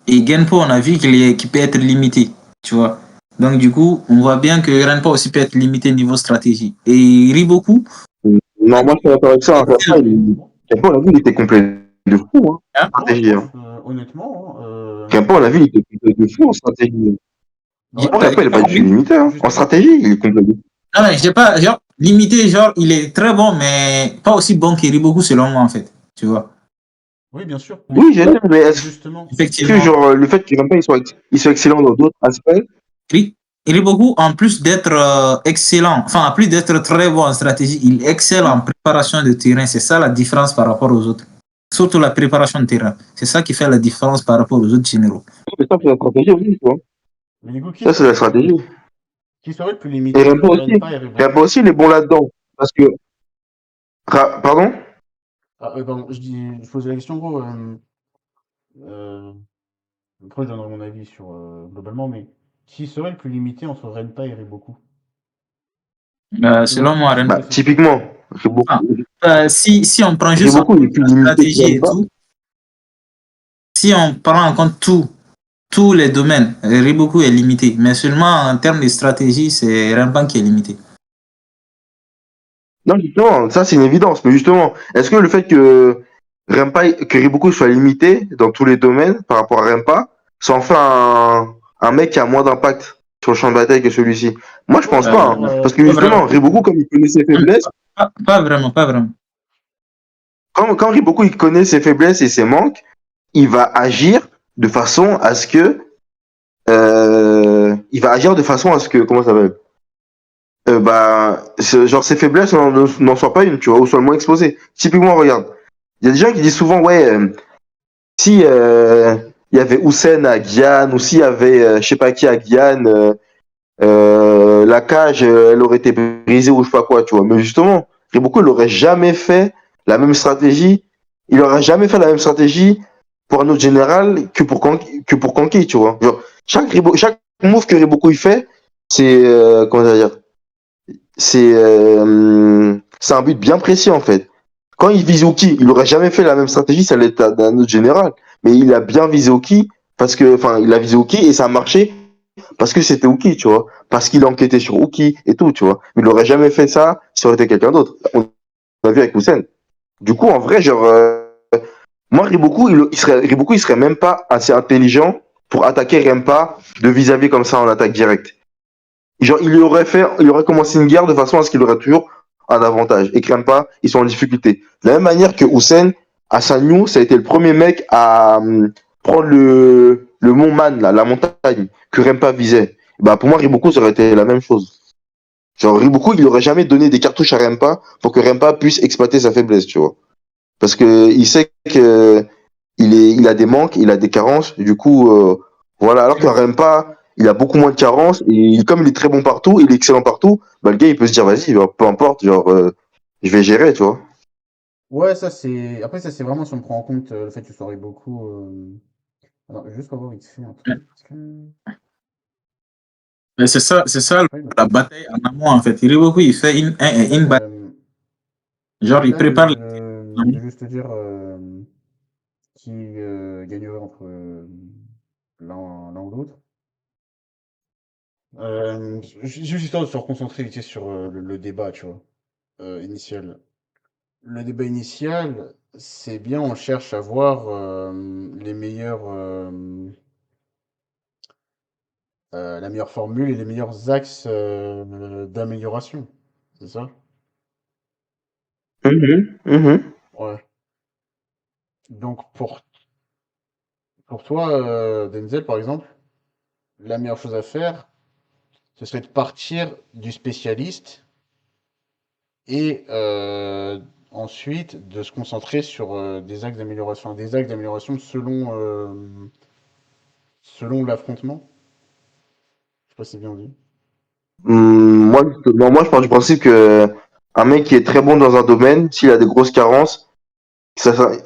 Et Genpo, on a vu qu'il peut être limité, tu vois. Donc du coup, on voit bien que Renpa aussi peut être limité niveau stratégie. Et Riboku, Non, moi, je suis d'accord avec ça. Rempa, on a vu, il était complet de fou, hein, en Non, stratégie. Hein. honnêtement, Rempa, on a vu, il était complet de fou en stratégie. ouais, Rempa, il n'est pas du tout limité, hein. En stratégie, il est complet de fou. non mais je sais pas, genre limité, genre il est très bon, mais pas aussi bon que Riboku selon moi en fait, tu vois. oui, bien sûr. Oui, j'ai dit, mais est-ce Justement. Effectivement. que, genre, le fait qu'il Rempa, il soit excellent dans d'autres aspects, Riboku, en plus d'être excellent, enfin en plus d'être très bon en stratégie, il excelle en préparation de terrain. C'est ça la différence par rapport aux autres. surtout la préparation de terrain. C'est ça qui fait la différence par rapport aux autres généraux. Mais ça, c'est la stratégie aussi, tu vois. Mais du coup, Ça, c'est la stratégie. qui serait le plus Et limité Rempa entre aussi. Renpa et Reboko? Rempa aussi, il est bon là-dedans. Parce que. Pardon? Pardon, je posais la question, gros. Après, je donnerai mon avis sur globalement, mais qui serait le plus limité entre Renpa et Reboku? Selon moi, Qui Bah, c'est typiquement, si on prend juste en Reboku, il est compte plus la limité que stratégie et Rempa. tout, si on prend en compte tous les domaines, Riboku est limité. Mais seulement en termes de stratégie, c'est Rampan qui est limité. Non, justement, ça, c'est une évidence. Mais justement, est-ce que le fait que que Reboku soit limité dans tous les domaines par rapport à Rempa, ça en fait un mec qui a moins d'impact sur le champ de bataille que celui-ci? Moi, je Ouais, pense mais pas. genre, Parce que Pas vraiment. justement, Reboku, comme il connaît ses faiblesses, Pas vraiment, pas vraiment. quand Reboku il connaît ses faiblesses et ses manques, il va agir de façon à ce que comment ça s'appelle, genre ses faiblesses n'en soient pas une, tu vois, ou soient le moins exposées. Typiquement, regarde, il y a des gens qui disent souvent, ouais, si il y avait Houssen à Guyane, ou s'il y avait je sais pas qui à Guyane, la cage, elle aurait été brisée ou je sais pas quoi, tu vois. Mais justement, Reboku, il aurait jamais fait la même stratégie. Il aurait jamais fait la même stratégie pour un autre général que pour Kanki, tu vois. Genre, chaque move que Reboku il fait, c'est comment ça dire, c'est un but bien précis en fait. Quand il vise Uki, il aurait jamais fait la même stratégie, ça allait être d'un autre général. Mais il a bien visé Uki parce que, enfin, il a visé Uki et ça a marché parce que c'était Uki, tu vois. Parce qu'il a enquêté sur Uki et tout, tu vois. Il aurait jamais fait ça si ça aurait été quelqu'un d'autre. On l'a vu avec Hussein. Du coup, en vrai, genre, moi, Riboku, il serait même pas assez intelligent pour attaquer Rempa de vis-à-vis comme ça en attaque directe. Genre, il aurait commencé une guerre de façon à ce qu'il aurait toujours un avantage. Et Rempa, ils sont en difficulté. De la même manière que Hussein, à Sanyu, ça a été le premier mec à prendre le mont Man, là, la montagne, que Rempa visait. Bah, pour moi, Riboku, ça aurait été la même chose. Genre, Riboku, il aurait jamais donné des cartouches à Rempa pour que Rempa puisse exploiter sa faiblesse, tu vois. Parce que il sait que il a des manques, il a des carences. Du coup, voilà. Alors qu'un Rempa, il a beaucoup moins de carences et comme il est très bon partout, il est excellent partout, bah, le gars, il peut se dire, vas-y, genre, peu importe, genre, je vais gérer, tu vois. Ouais, ça c'est. Après, ça c'est vraiment si on prend en compte le fait que tu sois beaucoup. Alors, juste pour voir vite fait un truc. Mais c'est ça Ouais, la bataille en amont en fait. Riboku, il fait une bataille. Genre, il là, prépare. je vais juste te dire qui gagnerait entre l'un ou l'autre. Juste histoire de se reconcentrer vite fait sur le débat, tu vois, initial. Le débat initial, c'est bien, on cherche à voir la meilleure formule et les meilleurs axes d'amélioration. C'est ça? Mhm, mhm. Ouais. Donc pour toi, Denzel, par exemple, la meilleure chose à faire, ce serait de partir du spécialiste et ensuite de se concentrer sur des axes d'amélioration selon l'affrontement. Je sais pas si c'est bien dit. Moi, je pars du principe que un mec qui est très bon dans un domaine, s'il a des grosses carences,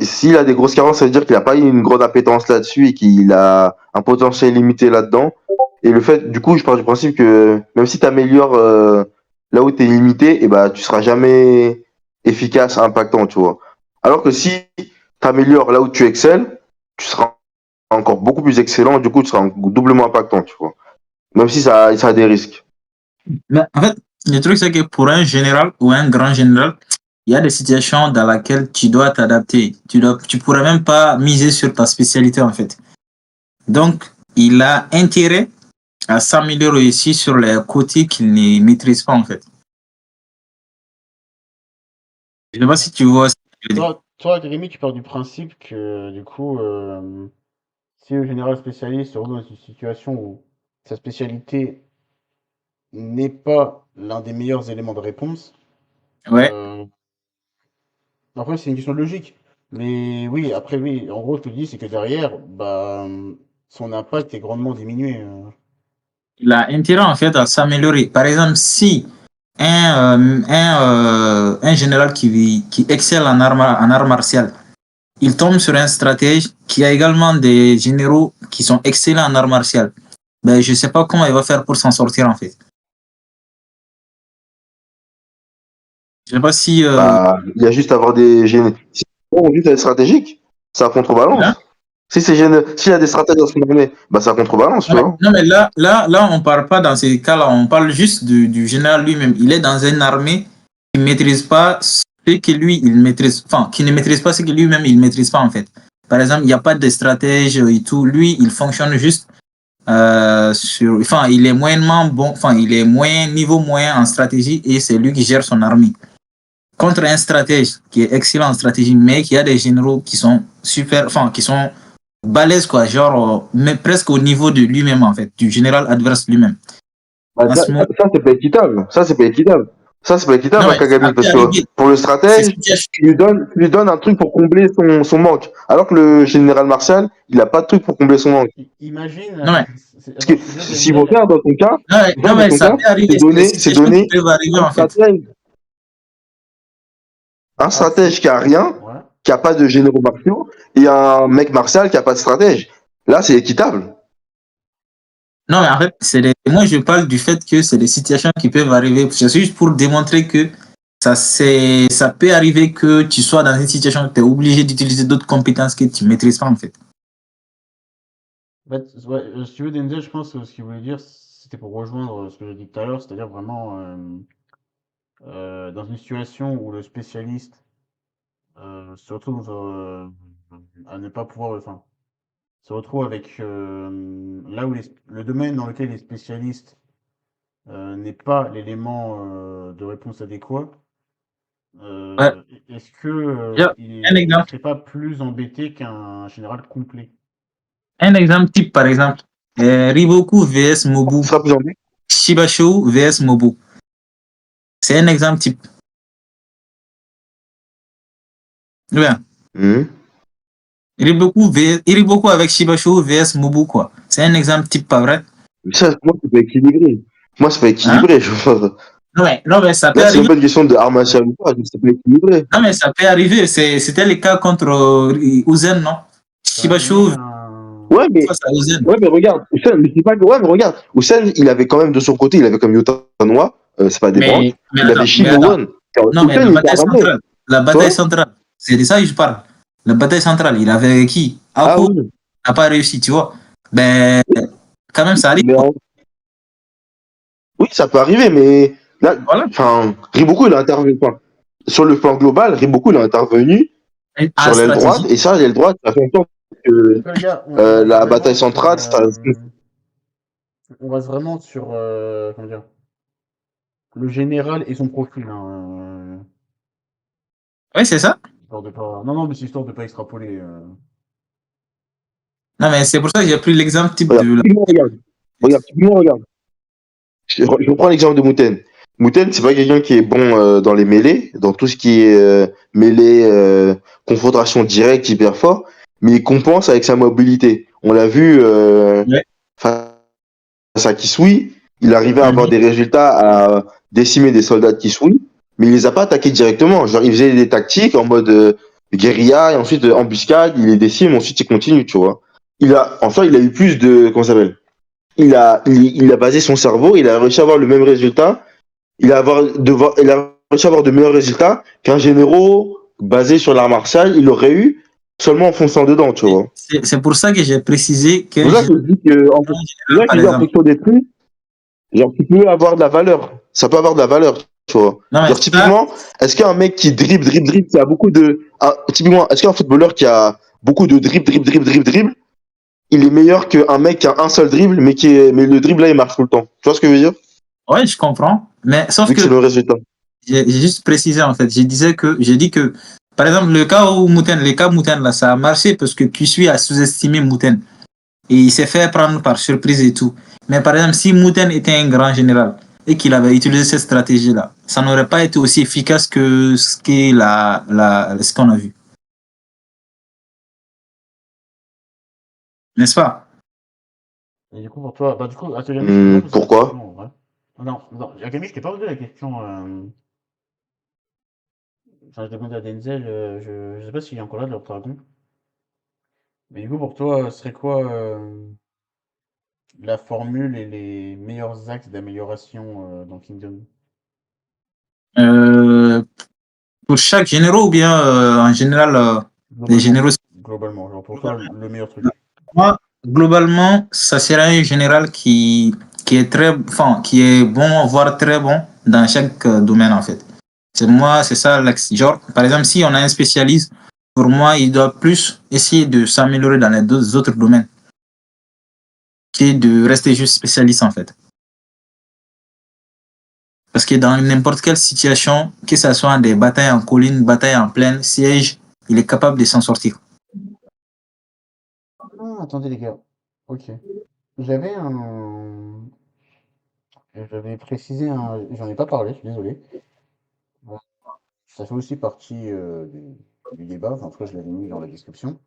s'il a des grosses carences, ça veut dire qu'il n'a pas une grande appétence là-dessus et qu'il a un potentiel limité là-dedans. Et le fait, du coup, je pars du principe que même si tu améliores là où tu es limité, et bah, tu seras jamais efficace, impactant, tu vois. Alors que si tu améliores là où tu excelles, tu seras encore beaucoup plus excellent, du coup, tu seras doublement impactant, tu vois. Même si ça a des risques. Mais en fait, le truc, c'est que pour un général ou un grand général, il y a des situations dans lesquelles tu dois t'adapter. Tu pourrais même pas miser sur ta spécialité, en fait. Donc, il a intérêt à s'améliorer aussi sur les côtés qu'il ne maîtrise pas, en fait. Je ne sais pas si tu vois ce que je veux dire. Toi, Rémi, tu pars du principe que du coup, si le général spécialiste se retrouve dans une situation où sa spécialité n'est pas l'un des meilleurs éléments de réponse, Ouais. euh, après c'est une question de logique. Mais oui, après, oui, en gros, je te dis, c'est que derrière, bah, son impact est grandement diminué. Il a intérêt en fait à s'améliorer. Par exemple, si un général qui excelle en art martial, il tombe sur un stratège qui a également des généraux qui sont excellents en art martial, ben, je ne sais pas comment il va faire pour s'en sortir en fait. Je ne sais pas si... Bah, il y a juste à avoir des génies. Si on juste à être stratégique, ça contrebalance. Hein? S'il y a des stratèges dans son armée, bah ça contrebalance, tu vois. Non, mais là, on ne parle pas dans ces cas-là, on parle juste du général lui-même. Il est dans une armée qui ne maîtrise pas ce que lui, il maîtrise, enfin, qui ne maîtrise pas ce que lui-même, il ne maîtrise pas en fait. Par exemple, il n'y a pas de stratège et tout. Lui, il fonctionne juste enfin, il est moyennement bon, enfin, il est niveau moyen en stratégie et c'est lui qui gère son armée. Contre un stratège qui est excellent en stratégie, mais qui a des généraux qui sont super, enfin, qui sont balèzes, quoi, genre, mais presque au niveau de lui-même, en fait, du général adverse lui-même. Bah, ça, c'est pas équitable. Ça, c'est pas équitable. Ça, c'est pas équitable, Non, à Kagami, parce que pour le stratège, tu lui donnes un truc pour combler son manque. Alors que le général Martial, il a pas de truc pour combler son manque. Imagine. Non, mais, Parce que si vous regardez dans ton cas, non, mais ça peut arriver. c'est donné en fait. Un stratège qui a rien, Ouais. qui a pas de généraux martiaux, et un mec martial qui a pas de stratège. Là, c'est équitable. Non, mais en fait, moi, je parle du fait que c'est des situations qui peuvent arriver. C'est juste pour démontrer que ça peut arriver que tu sois dans une situation où tu es obligé d'utiliser d'autres compétences que tu ne maîtrises pas, en fait. Ouais, si tu veux, Denzel, je pense que ce qu'il voulait dire, c'était pour rejoindre ce que j'ai dit tout à l'heure, c'est-à-dire vraiment dans une situation où le spécialiste se retrouve à ne pas pouvoir, enfin, se retrouve avec là où le domaine dans lequel les spécialistes n'est pas l'élément de réponse adéquat. Ouais. Est-ce que il Un exemple. serait pas plus embêté qu'un général complet? Un exemple type, par exemple, Riboku vs Mobu, Ça sera plus embêtant. Shibashu vs Mobu. C'est un exemple type. Bien. Riboku avec Shibashu vs Mobu, quoi. C'est un exemple type, pas vrai? Ça, moi, c'est pas équilibré. Moi, c'est pas équilibré. Non, mais ça peut Là, c'est arriver. pas une question de arme martiale ou pas, c'est pas équilibré. Non, mais ça peut arriver. C'était le cas contre Uzen, non? Shibashu Ouais, mais, face à Uzen. ouais, mais regarde, Hussein, mais c'est pas que, ouais, mais regarde, Hussein, il avait quand même de son côté, il avait comme Yota Noir, c'est pas des branches, il avait Shimowan. Non, mais la bataille centrale, c'est de ça que je parle. La bataille centrale, il avait qui? Ako n'a pas réussi, tu vois. Ben, quand même, ça arrive. Oui, ça peut arriver, mais là, Voilà. enfin, Riboku, il a intervenu, quoi. Sur le plan global, Riboku, il a intervenu sur l'aile droite, et ça, l'aile droite, ça fait longtemps que la bataille centrale, on reste vraiment sur comment dire, le général et son profil. Oui, c'est ça. Non, mais c'est histoire de pas extrapoler. Non, mais c'est pour ça que j'ai pris l'exemple type regarde, de. Regarde. Je reprends l'exemple de Mouten. Mouten, c'est pas quelqu'un qui est bon dans les mêlées, dans tout ce qui est mêlée, confrontation directe, hyper fort, mais il compense avec sa mobilité. On l'a vu face à Kisui, il arrivait à avoir des résultats, à décimer des soldats de Kisui, mais il les a pas attaqués directement. Genre, il faisait des tactiques en mode guérilla, et ensuite embuscade, il les décime, ensuite il continue, tu vois. Enfin, il a eu plus de, comment ça s'appelle? Il a basé son cerveau, il a réussi à avoir le même résultat, il a réussi à avoir de meilleurs résultats qu'un généraux basé sur l'art martial, il aurait eu seulement en fonçant dedans, tu vois. C'est pour ça que j'ai précisé que. C'est pour ça que je dis que, en fonction des trucs, genre, tu peux avoir de la valeur. Ça peut avoir de la valeur, tu vois. Non, genre, typiquement, est-ce qu'un mec qui dribble, qui a beaucoup de. Typiquement, est-ce qu'un footballeur qui a beaucoup de dribble, il est meilleur qu'un mec qui a un seul dribble, mais le dribble là, il marche tout le temps. Tu vois ce que je veux dire? Ouais, je comprends. Mais sauf que c'est le résultat. J'ai juste précisé, en fait. J'ai dit que, par exemple, le cas Mouten, là, ça a marché parce que Kisui a sous-estimé Mouten. Et il s'est fait prendre par surprise et tout. Mais par exemple, si Mouten était un grand général et qu'il avait utilisé cette stratégie-là, ça n'aurait pas été aussi efficace que ce qu'on a vu. n'est-ce pas? Et du coup, pour toi, bah, du coup, Akemi, je t'ai pas posé la Pourquoi? question, en vrai. Non, Akemi, je t'ai pas posé la question. Enfin, je demande à Denzel, je sais pas s'il est encore là de leur dragon. Mais du coup, pour toi, ce serait quoi la formule et les meilleurs axes d'amélioration dans Kingdom? Euh, pour chaque généraux ou bien en général, les Globalement. généraux. Globalement, genre pour toi, le meilleur truc. Moi, globalement, ça sera un général qui est très, enfin, qui est bon, voire très bon dans chaque domaine, en fait. C'est ça l'axe. Genre, par exemple, si on a un spécialiste, pour moi, il doit plus essayer de s'améliorer dans les deux autres domaines que de rester juste spécialiste, en fait. Parce que dans n'importe quelle situation, que ce soit des batailles en colline, batailles en plaine, siège, il est capable de s'en sortir. Ah, attendez les gars. Ok. J'avais un... J'avais précisé un... J'en ai pas parlé, je suis désolé. Bon, ça fait aussi partie du débat, enfin, en tout cas je l'avais mis dans la description.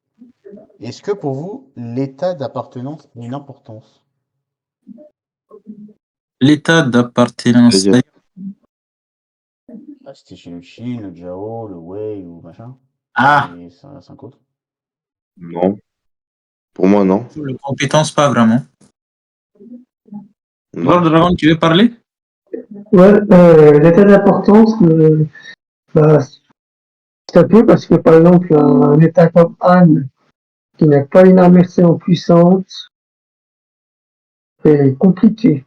Est-ce que pour vous, l'état d'appartenance a une importance? L'état d'appartenance. C'est-à-dire, Ah, c'était chez le Shin, le Jao, le Wei ou machin. Ah, Et cinq autres. non. Pour moi, non. les compétences, pas vraiment. Non. Lord Dragon, tu veux parler? Ouais, l'état d'importance, bah, c'est un peu parce que par exemple, un état comme Anne, qui n'a pas une armée extrêmement puissante, c'est compliqué.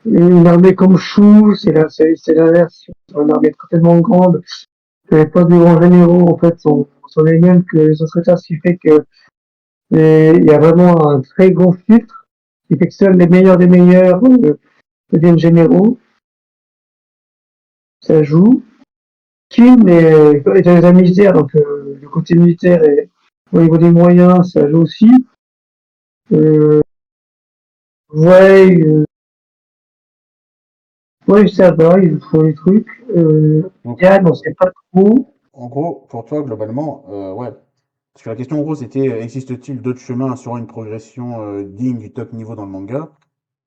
Une armée comme Shu, c'est l'inverse. C'est une armée tellement grande que les postes de grands généraux, en fait, sont les mêmes que les autres états, ce qui fait que il y a vraiment un très gros filtre, qui fait que seuls les meilleurs des meilleurs deviennent généraux. Ça joue. Kim est dans les militaires, donc le côté militaire et au niveau des moyens, ça joue aussi. Euh, ouais, ouais, ça va, ils font des trucs. Donc, Yann, on sait pas trop. en gros, pour toi, globalement, ouais. Parce que la question, en gros, c'était existe-t-il d'autres chemins assurant une progression digne du top niveau dans le manga?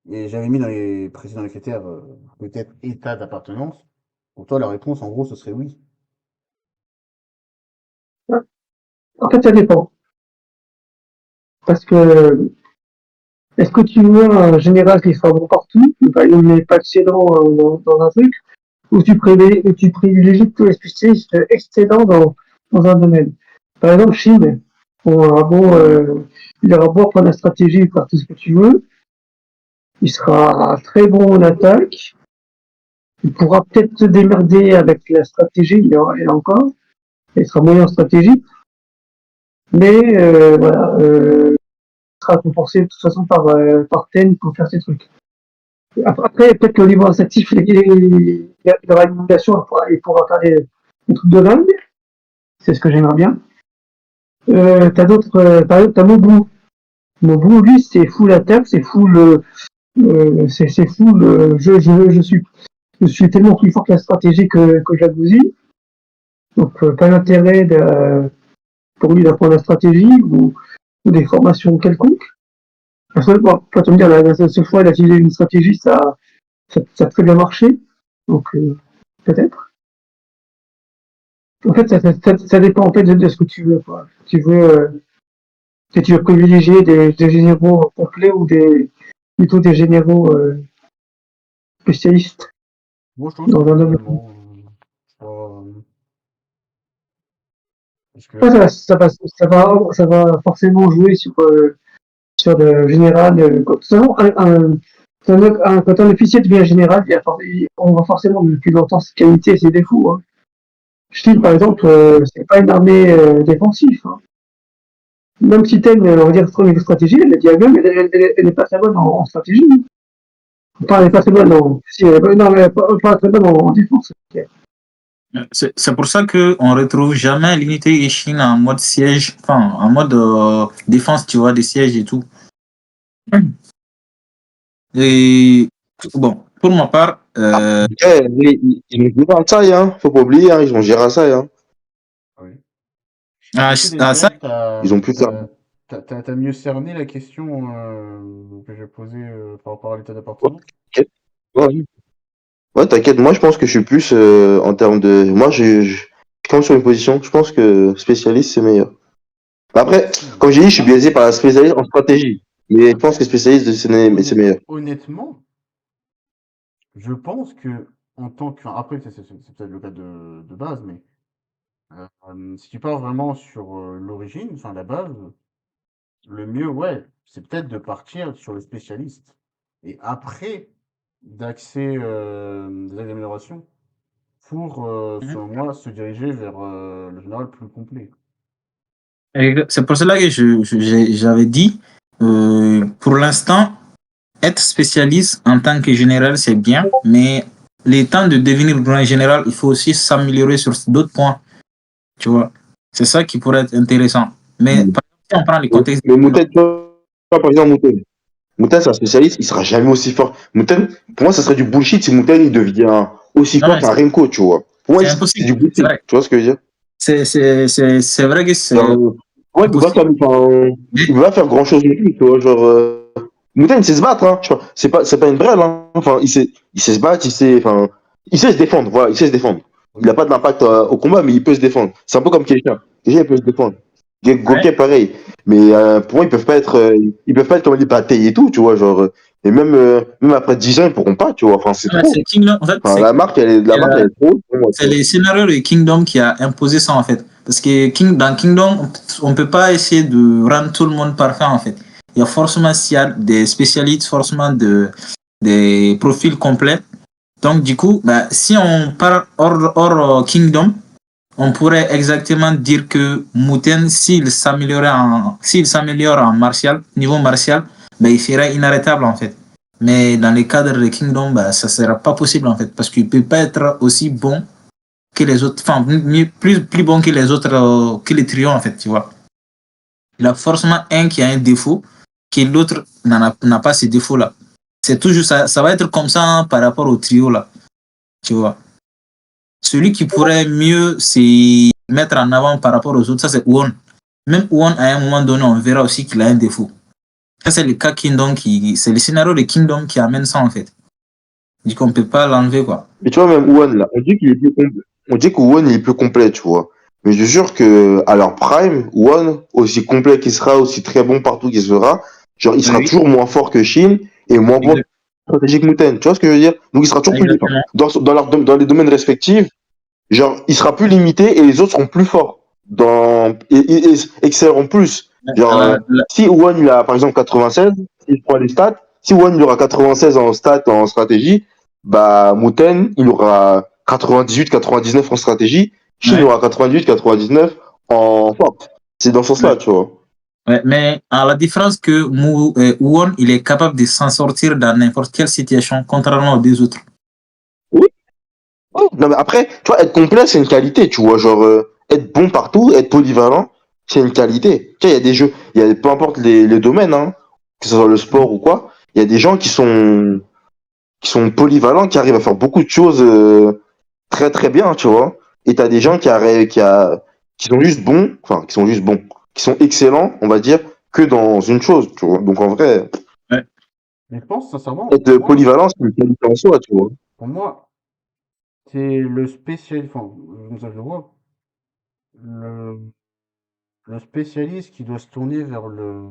Et j'avais mis dans les précédents critères peut-être état d'appartenance. Pour toi, la réponse, en gros, ce serait oui. En fait, ça dépend. Parce que, est-ce que tu veux un général qui sera bon partout, bah, il n'est pas excellent dans un truc, ou tu privilégies tous les spécialistes excellents dans un domaine. Par exemple, Chine, on aura beau, il aura beau apprendre la stratégie, faire tout ce que tu veux, il sera très bon en attaque, il pourra peut-être se démerder avec la stratégie, il encore, il sera moyen en stratégie, mais voilà, il sera compensé de toute façon par Ten pour faire ses trucs. Après peut-être qu'au niveau instinctif, il aura une inondation, il pourra faire des trucs de dingue, c'est ce que j'aimerais bien. T'as d'autres, par exemple, t'as Mobu. Mobu, lui, c'est full attaque, c'est full, c'est full, je suis tellement plus fort que la stratégie que Jacuzzi. Donc, pas d'intérêt pour lui d'apprendre la stratégie ou des formations quelconques. Parce que, bon, faut te me dire, la seule fois, il a utilisé une stratégie, ça a très bien marché. Donc, peut-être. En fait, ça dépend en fait de ce que tu veux, quoi. Si tu veux privilégier des généraux complets ou plutôt des généraux spécialistes Moi, je trouve que ça dans peut un domaine. totalement. Parce que. Ouais, ça va forcément jouer sur le général. De toute façon, quand un officier devient général, on voit forcément depuis longtemps ses qualités et ses défauts. Hein. Chine, par exemple, c'est pas une armée défensive. Hein. Même si Ten, on va dire, au niveau stratégie, elle est diagonale, elle est pas très bonne en stratégie. Enfin, elle est pas très bonne en. Si, non, mais pas très bonne en défense. Okay. C'est pour ça qu'on ne retrouve jamais l'unité Ishin en mode siège, enfin, en mode défense, tu vois, des sièges et tout. Et bon, pour ma part, Ils ont joué à ça, hein. Faut pas oublier, hein. Ils ont géré à ça, hein. Oui. Ah, Est-ce que ah, ça, déjà, t'as, Ils ont pu faire. t'as mieux cerné la question que j'ai posée par rapport à l'état d'appartenance? T'inquiète. Ouais, ouais, t'inquiète. Moi, je pense que je suis plus en termes de. Moi, je suis quand même sur une position. Je pense que spécialiste, c'est meilleur. Après, comme j'ai dit, je suis biaisé par la spécialiste en stratégie. Mais je pense que spécialiste, c'est meilleur. Honnêtement, je pense que en tant que. Enfin, après, c'est peut-être le cas de base, mais si tu pars vraiment sur l'origine, enfin la base, le mieux, ouais, c'est peut-être de partir sur le spécialiste. Et après, d'axer des améliorations pour, selon moi, se diriger vers le général plus complet. et c'est pour cela que j'avais dit, pour l'instant, être spécialiste en tant que général, c'est bien, mais les temps de devenir grand général, il faut aussi s'améliorer sur d'autres points, tu vois. C'est ça qui pourrait être intéressant. Mais par exemple, si on prend les contextes. Mais Mouten, tu vois, par exemple, Mouten. Mouten, c'est un spécialiste, il sera jamais aussi fort. Mouten, pour moi, ça serait du bullshit si Mouten, il devient aussi Non, fort mais qu'un Renko, tu vois. Pour moi, c'est c'est impossible, du c'est bullshit. vrai. Tu vois ce que je veux dire? C'est vrai que c'est Genre, ouais, il peut pas faire, impossible. enfin, il peut pas faire grand chose non plus, tu vois. Genre, Mouten, il sait se battre, hein. Tu vois. C'est pas une brêle, hein. Enfin, il sait se battre, enfin, il sait se défendre, voilà, il sait se défendre. Il a pas d'impact au combat, mais il peut se défendre. C'est un peu comme quelqu'un. Quelqu'un, il peut se défendre. Ouais. Goké, pareil. Mais pour moi, ils peuvent pas être comme des batailles et tout, tu vois. Genre, et même après 10 ans, ils pourront pas, tu vois. Enfin, c'est Ouais, trop. c'est Kingdom. En fait, Enfin, la marque, elle est trop haute pour moi, tu c'est vois. les scénarios de Kingdom qui a imposé ça en fait. Parce que dans Kingdom, on peut pas essayer de rendre tout le monde parfait en fait. Il y a forcément s'il y a des spécialistes, forcément des profils complets. Donc du coup, bah, si on part hors Kingdom, on pourrait exactement dire que Muten, s'il s'améliore en martial, niveau martial, bah, il serait inarrêtable en fait. Mais dans les cadres de Kingdom, bah, ça sera pas possible en fait, parce qu'il peut pas être aussi bon que les autres, enfin, plus bon que les autres, que les trios, en fait, tu vois. Il y a forcément un qui a un défaut, que l'autre n'a pas ces défauts-là. C'est toujours ça, ça va être comme ça par rapport au trio, là, tu vois. Celui qui pourrait mieux se mettre en avant par rapport aux autres, ça c'est Won. Même Won, à un moment donné, on verra aussi qu'il a un défaut. Ça, c'est le cas Kingdom c'est le scénario de Kingdom qui amène ça, en fait. Du coup, on peut pas l'enlever, quoi. Mais tu vois, même One, là, on dit qu'il est plus complet. On dit que One, il est plus complet, tu vois. Mais je te jure que, à leur prime, One, aussi complet qu'il sera, aussi très bon partout qu'il sera, genre, il sera Oui, toujours moins fort que Shin et moins bon stratégique Muten. Tu vois ce que je veux dire? Donc, il sera toujours plus, enfin, exactement. dans les domaines respectifs, genre, il sera plus limité et les autres seront plus forts et excelleront plus. Genre, si One, il a, par exemple, 96, il prend les stats, si One, il aura 96 en stats, en stratégie, bah, Muten, il aura 98, 99 en stratégie, Shin Ouais. aura 98, 99 en force. C'est dans ce sens-là, tu vois. Ouais, mais à la différence que Won, il est capable de s'en sortir dans n'importe quelle situation, contrairement aux deux autres. Oui. Ouais. Non, mais après, tu vois, être complet, c'est une qualité, tu vois. Genre, être bon partout, être polyvalent, c'est une qualité. Tu vois, il y a des jeux, peu importe les domaines, hein, que ce soit le sport ou quoi, il y a des gens qui sont polyvalents, qui arrivent à faire beaucoup de choses très très bien, tu vois. Et t'as des gens qui sont juste bons, enfin, qui sont juste bons, qui sont excellents, on va dire, que dans une chose, tu vois. Donc en vrai, Ouais. Mais je pense sincèrement, être polyvalent, c'est une qualité en soi, tu vois. pour moi, c'est le spécialiste, enfin, comme ça je le vois, le, le spécialiste qui doit se tourner vers le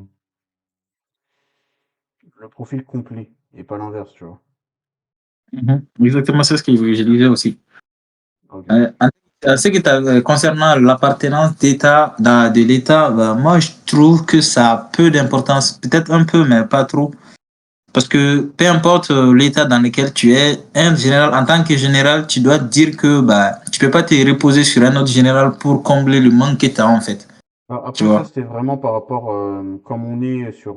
profil complet et pas l'inverse, tu vois. Exactement, c'est ce que je disais aussi. Ok. En ce qui concernant l'appartenance d'État, de l'État, bah, moi je trouve que ça a peu d'importance, peut-être un peu, mais pas trop. Parce que peu importe l'état dans lequel tu es, un général, en tant que général, tu dois te dire que bah, tu peux pas te reposer sur un autre général pour combler le manque que tu as en fait. Tu Après, ça, vois. c'était vraiment par rapport, comme on est sur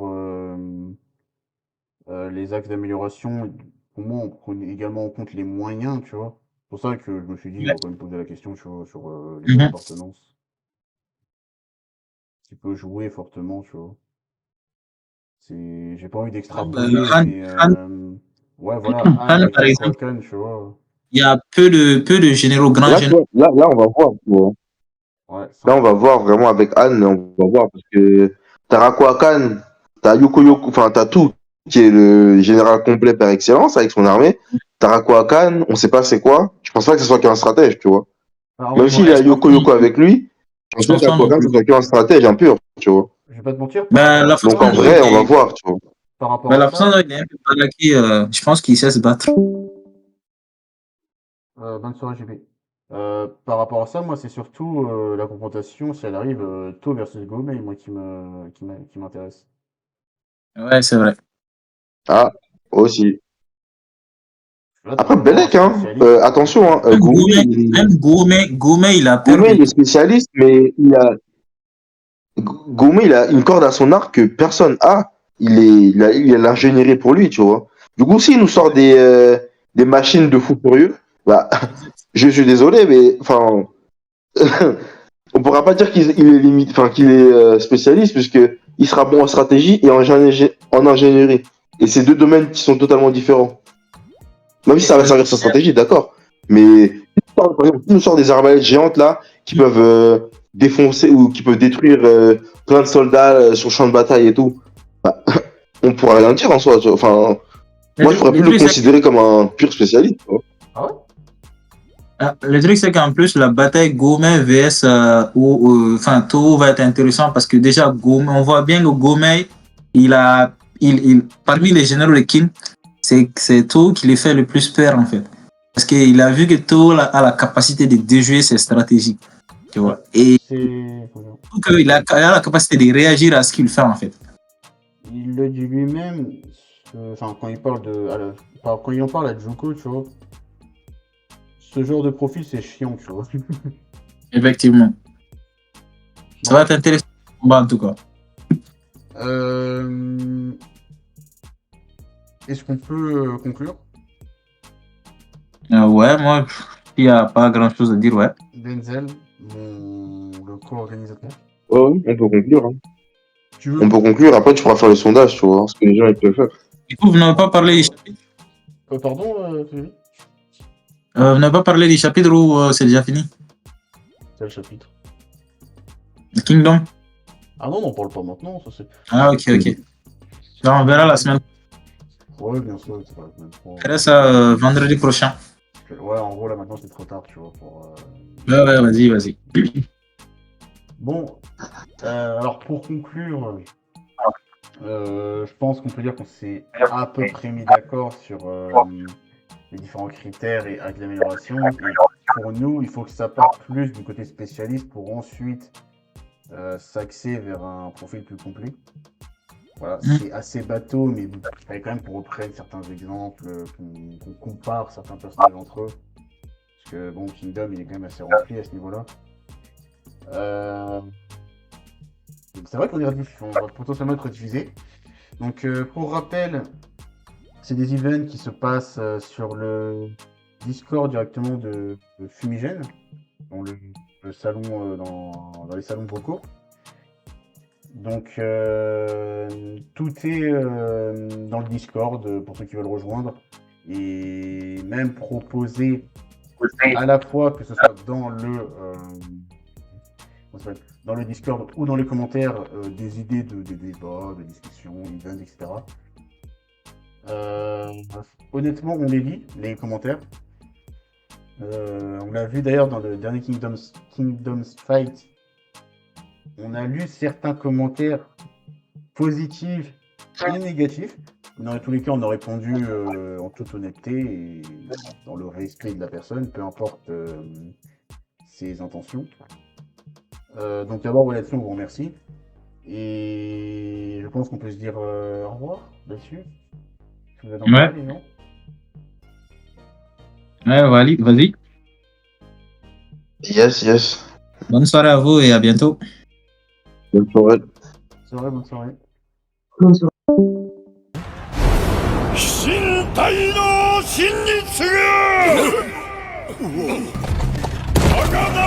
les axes d'amélioration, pour moi, on prenait également en compte les moyens, tu vois. C'est pour ça que je me suis dit, il Ouais. va quand même poser la question sur l'état Mhm. d'appartenance, qui peut jouer fortement, tu vois. J'ai pas envie d'extrapoler, Han, mais Han- ouais, voilà, Han, Han, par par exemple, exemple, Quakan, tu vois. il y a peu de généraux, Et grands là, tu généraux. vois, là, on va voir, tu vois. Ouais, Là, on va voir vraiment avec Anne, on va voir parce que t'as Rako Akan, t'as Yoko, enfin, t'as tout qui est le général complet par excellence avec son armée. T'as Rako Akan, on sait pas c'est quoi. Je pense pas que ce soit qu'un stratège, tu vois. Alors, Même s'il Ouais, a je pense Yoko avec lui, je je pense pense que pas Rako non Akan, ce plus. soit qu'un stratège impur, tu vois. je vais pas te mentir, Ben, la Donc façon en dont vrai, on va il, voir, tu vois. par rapport ben, à la façon ça, dont il est un peu balaqué, je pense qu'il sait se battre. bonne soirée, GP. Par rapport à ça, moi, c'est surtout la confrontation, si elle arrive, To versus Gomei, moi, qui m'intéresse. Ouais, c'est vrai. Ah, aussi. Là, t'as Après, vraiment un Belek, hein, spécialiste. attention, hein, Même Gomez, Gomez, même Gomez, il a peur Gomez, de il est tout. spécialiste, mais Gomez, il a une corde à son arc que personne a. Il a l'ingénierie pour lui, tu vois. Du coup, s'il nous sort des machines de fou furieux, bah, je suis désolé, mais enfin, on pourra pas dire qu'il est limite, enfin, qu'il est spécialiste, puisque il sera bon en stratégie et en ingénierie. Et c'est deux domaines qui sont totalement différents. Même si ça va servir sa stratégie, d'accord. Mais par exemple, s'il nous sort des arbalètes géantes là, qui peuvent défoncer ou qui peuvent détruire plein de soldats sur le champ de bataille et tout, bah, on pourra rien dire en soi. Tu vois. Enfin, moi, je pourrais plus le considérer comme un pur spécialiste. Tu vois. Ah ouais? Le truc, c'est qu'en plus, la bataille Gomez vs enfin, Toho va être intéressant parce que déjà, Gomez, on voit bien que Gomez, parmi les généraux de Kin, c'est Toho qui les fait le plus peur en fait. Parce qu'il a vu que Toho a la capacité de déjouer ses stratégies. Tu vois. Et il a la capacité de réagir à ce qu'il fait en fait. Il le dit lui-même, enfin, quand il parle quand il en parle à Juko, tu vois. Ce genre de profil, c'est chiant, tu vois. Effectivement. Ça va être intéressant le combat en tout cas. Est-ce qu'on peut conclure? Ouais, moi, il n'y a pas grand chose à dire, ouais. Denzel, le co-organisateur. Ouais, on peut conclure. Hein. Tu veux On peut conclure, après tu pourras faire le sondage, tu vois, ce que les gens ils peuvent faire. Du coup, vous n'avez pas parlé des chapitres pardon, Frédéric? Vous n'avez pas parlé des chapitres ou c'est déjà fini? C'est le chapitre. Kingdom? Ah non, on n'en parle pas maintenant, ça c'est... Ah, ok. Là, on verra la semaine. Ouais, bien sûr, c'est pas la semaine pro. Reste vendredi prochain. Ouais, en gros, là, maintenant, c'est trop tard, tu vois, pour... Ouais, vas-y. Bon, alors, pour conclure, je pense qu'on peut dire qu'on s'est à peu près mis d'accord sur les différents critères et actes d'amélioration. Et pour nous, il faut que ça parte plus du côté spécialiste pour ensuite s'axer vers un profil plus complet. Voilà, c'est assez bateau, mais il fallait quand même qu'on reprenne certains exemples, qu'on compare certains personnages entre eux. Parce que bon, Kingdom, il est quand même assez rempli à ce niveau-là. C'est vrai qu'on va potentiellement être diffusé. Donc, pour rappel, c'est des events qui se passent sur le Discord directement de Fumigène, dans le salon, dans les salons vocaux. Donc, tout est dans le Discord pour ceux qui veulent rejoindre. Et même proposer à la fois que ce soit dans le Discord ou dans les commentaires des idées de débats, de discussions, events, etc. Honnêtement, on les lit, les commentaires. On l'a vu d'ailleurs dans le dernier Kingdom's Fight. On a lu certains commentaires positifs et négatifs. Dans tous les cas, on a répondu en toute honnêteté et dans le respect de la personne, peu importe ses intentions. Donc d'abord, là-dessus, on vous remercie. Et je pense qu'on peut se dire au revoir là-dessus. Si vous êtes en parler, non ? Ouais, vas-y. Yes. Bonne soirée à vous et à bientôt. Bonne soirée. Bonne soirée. Bonne soirée. 身体の真実が高鳴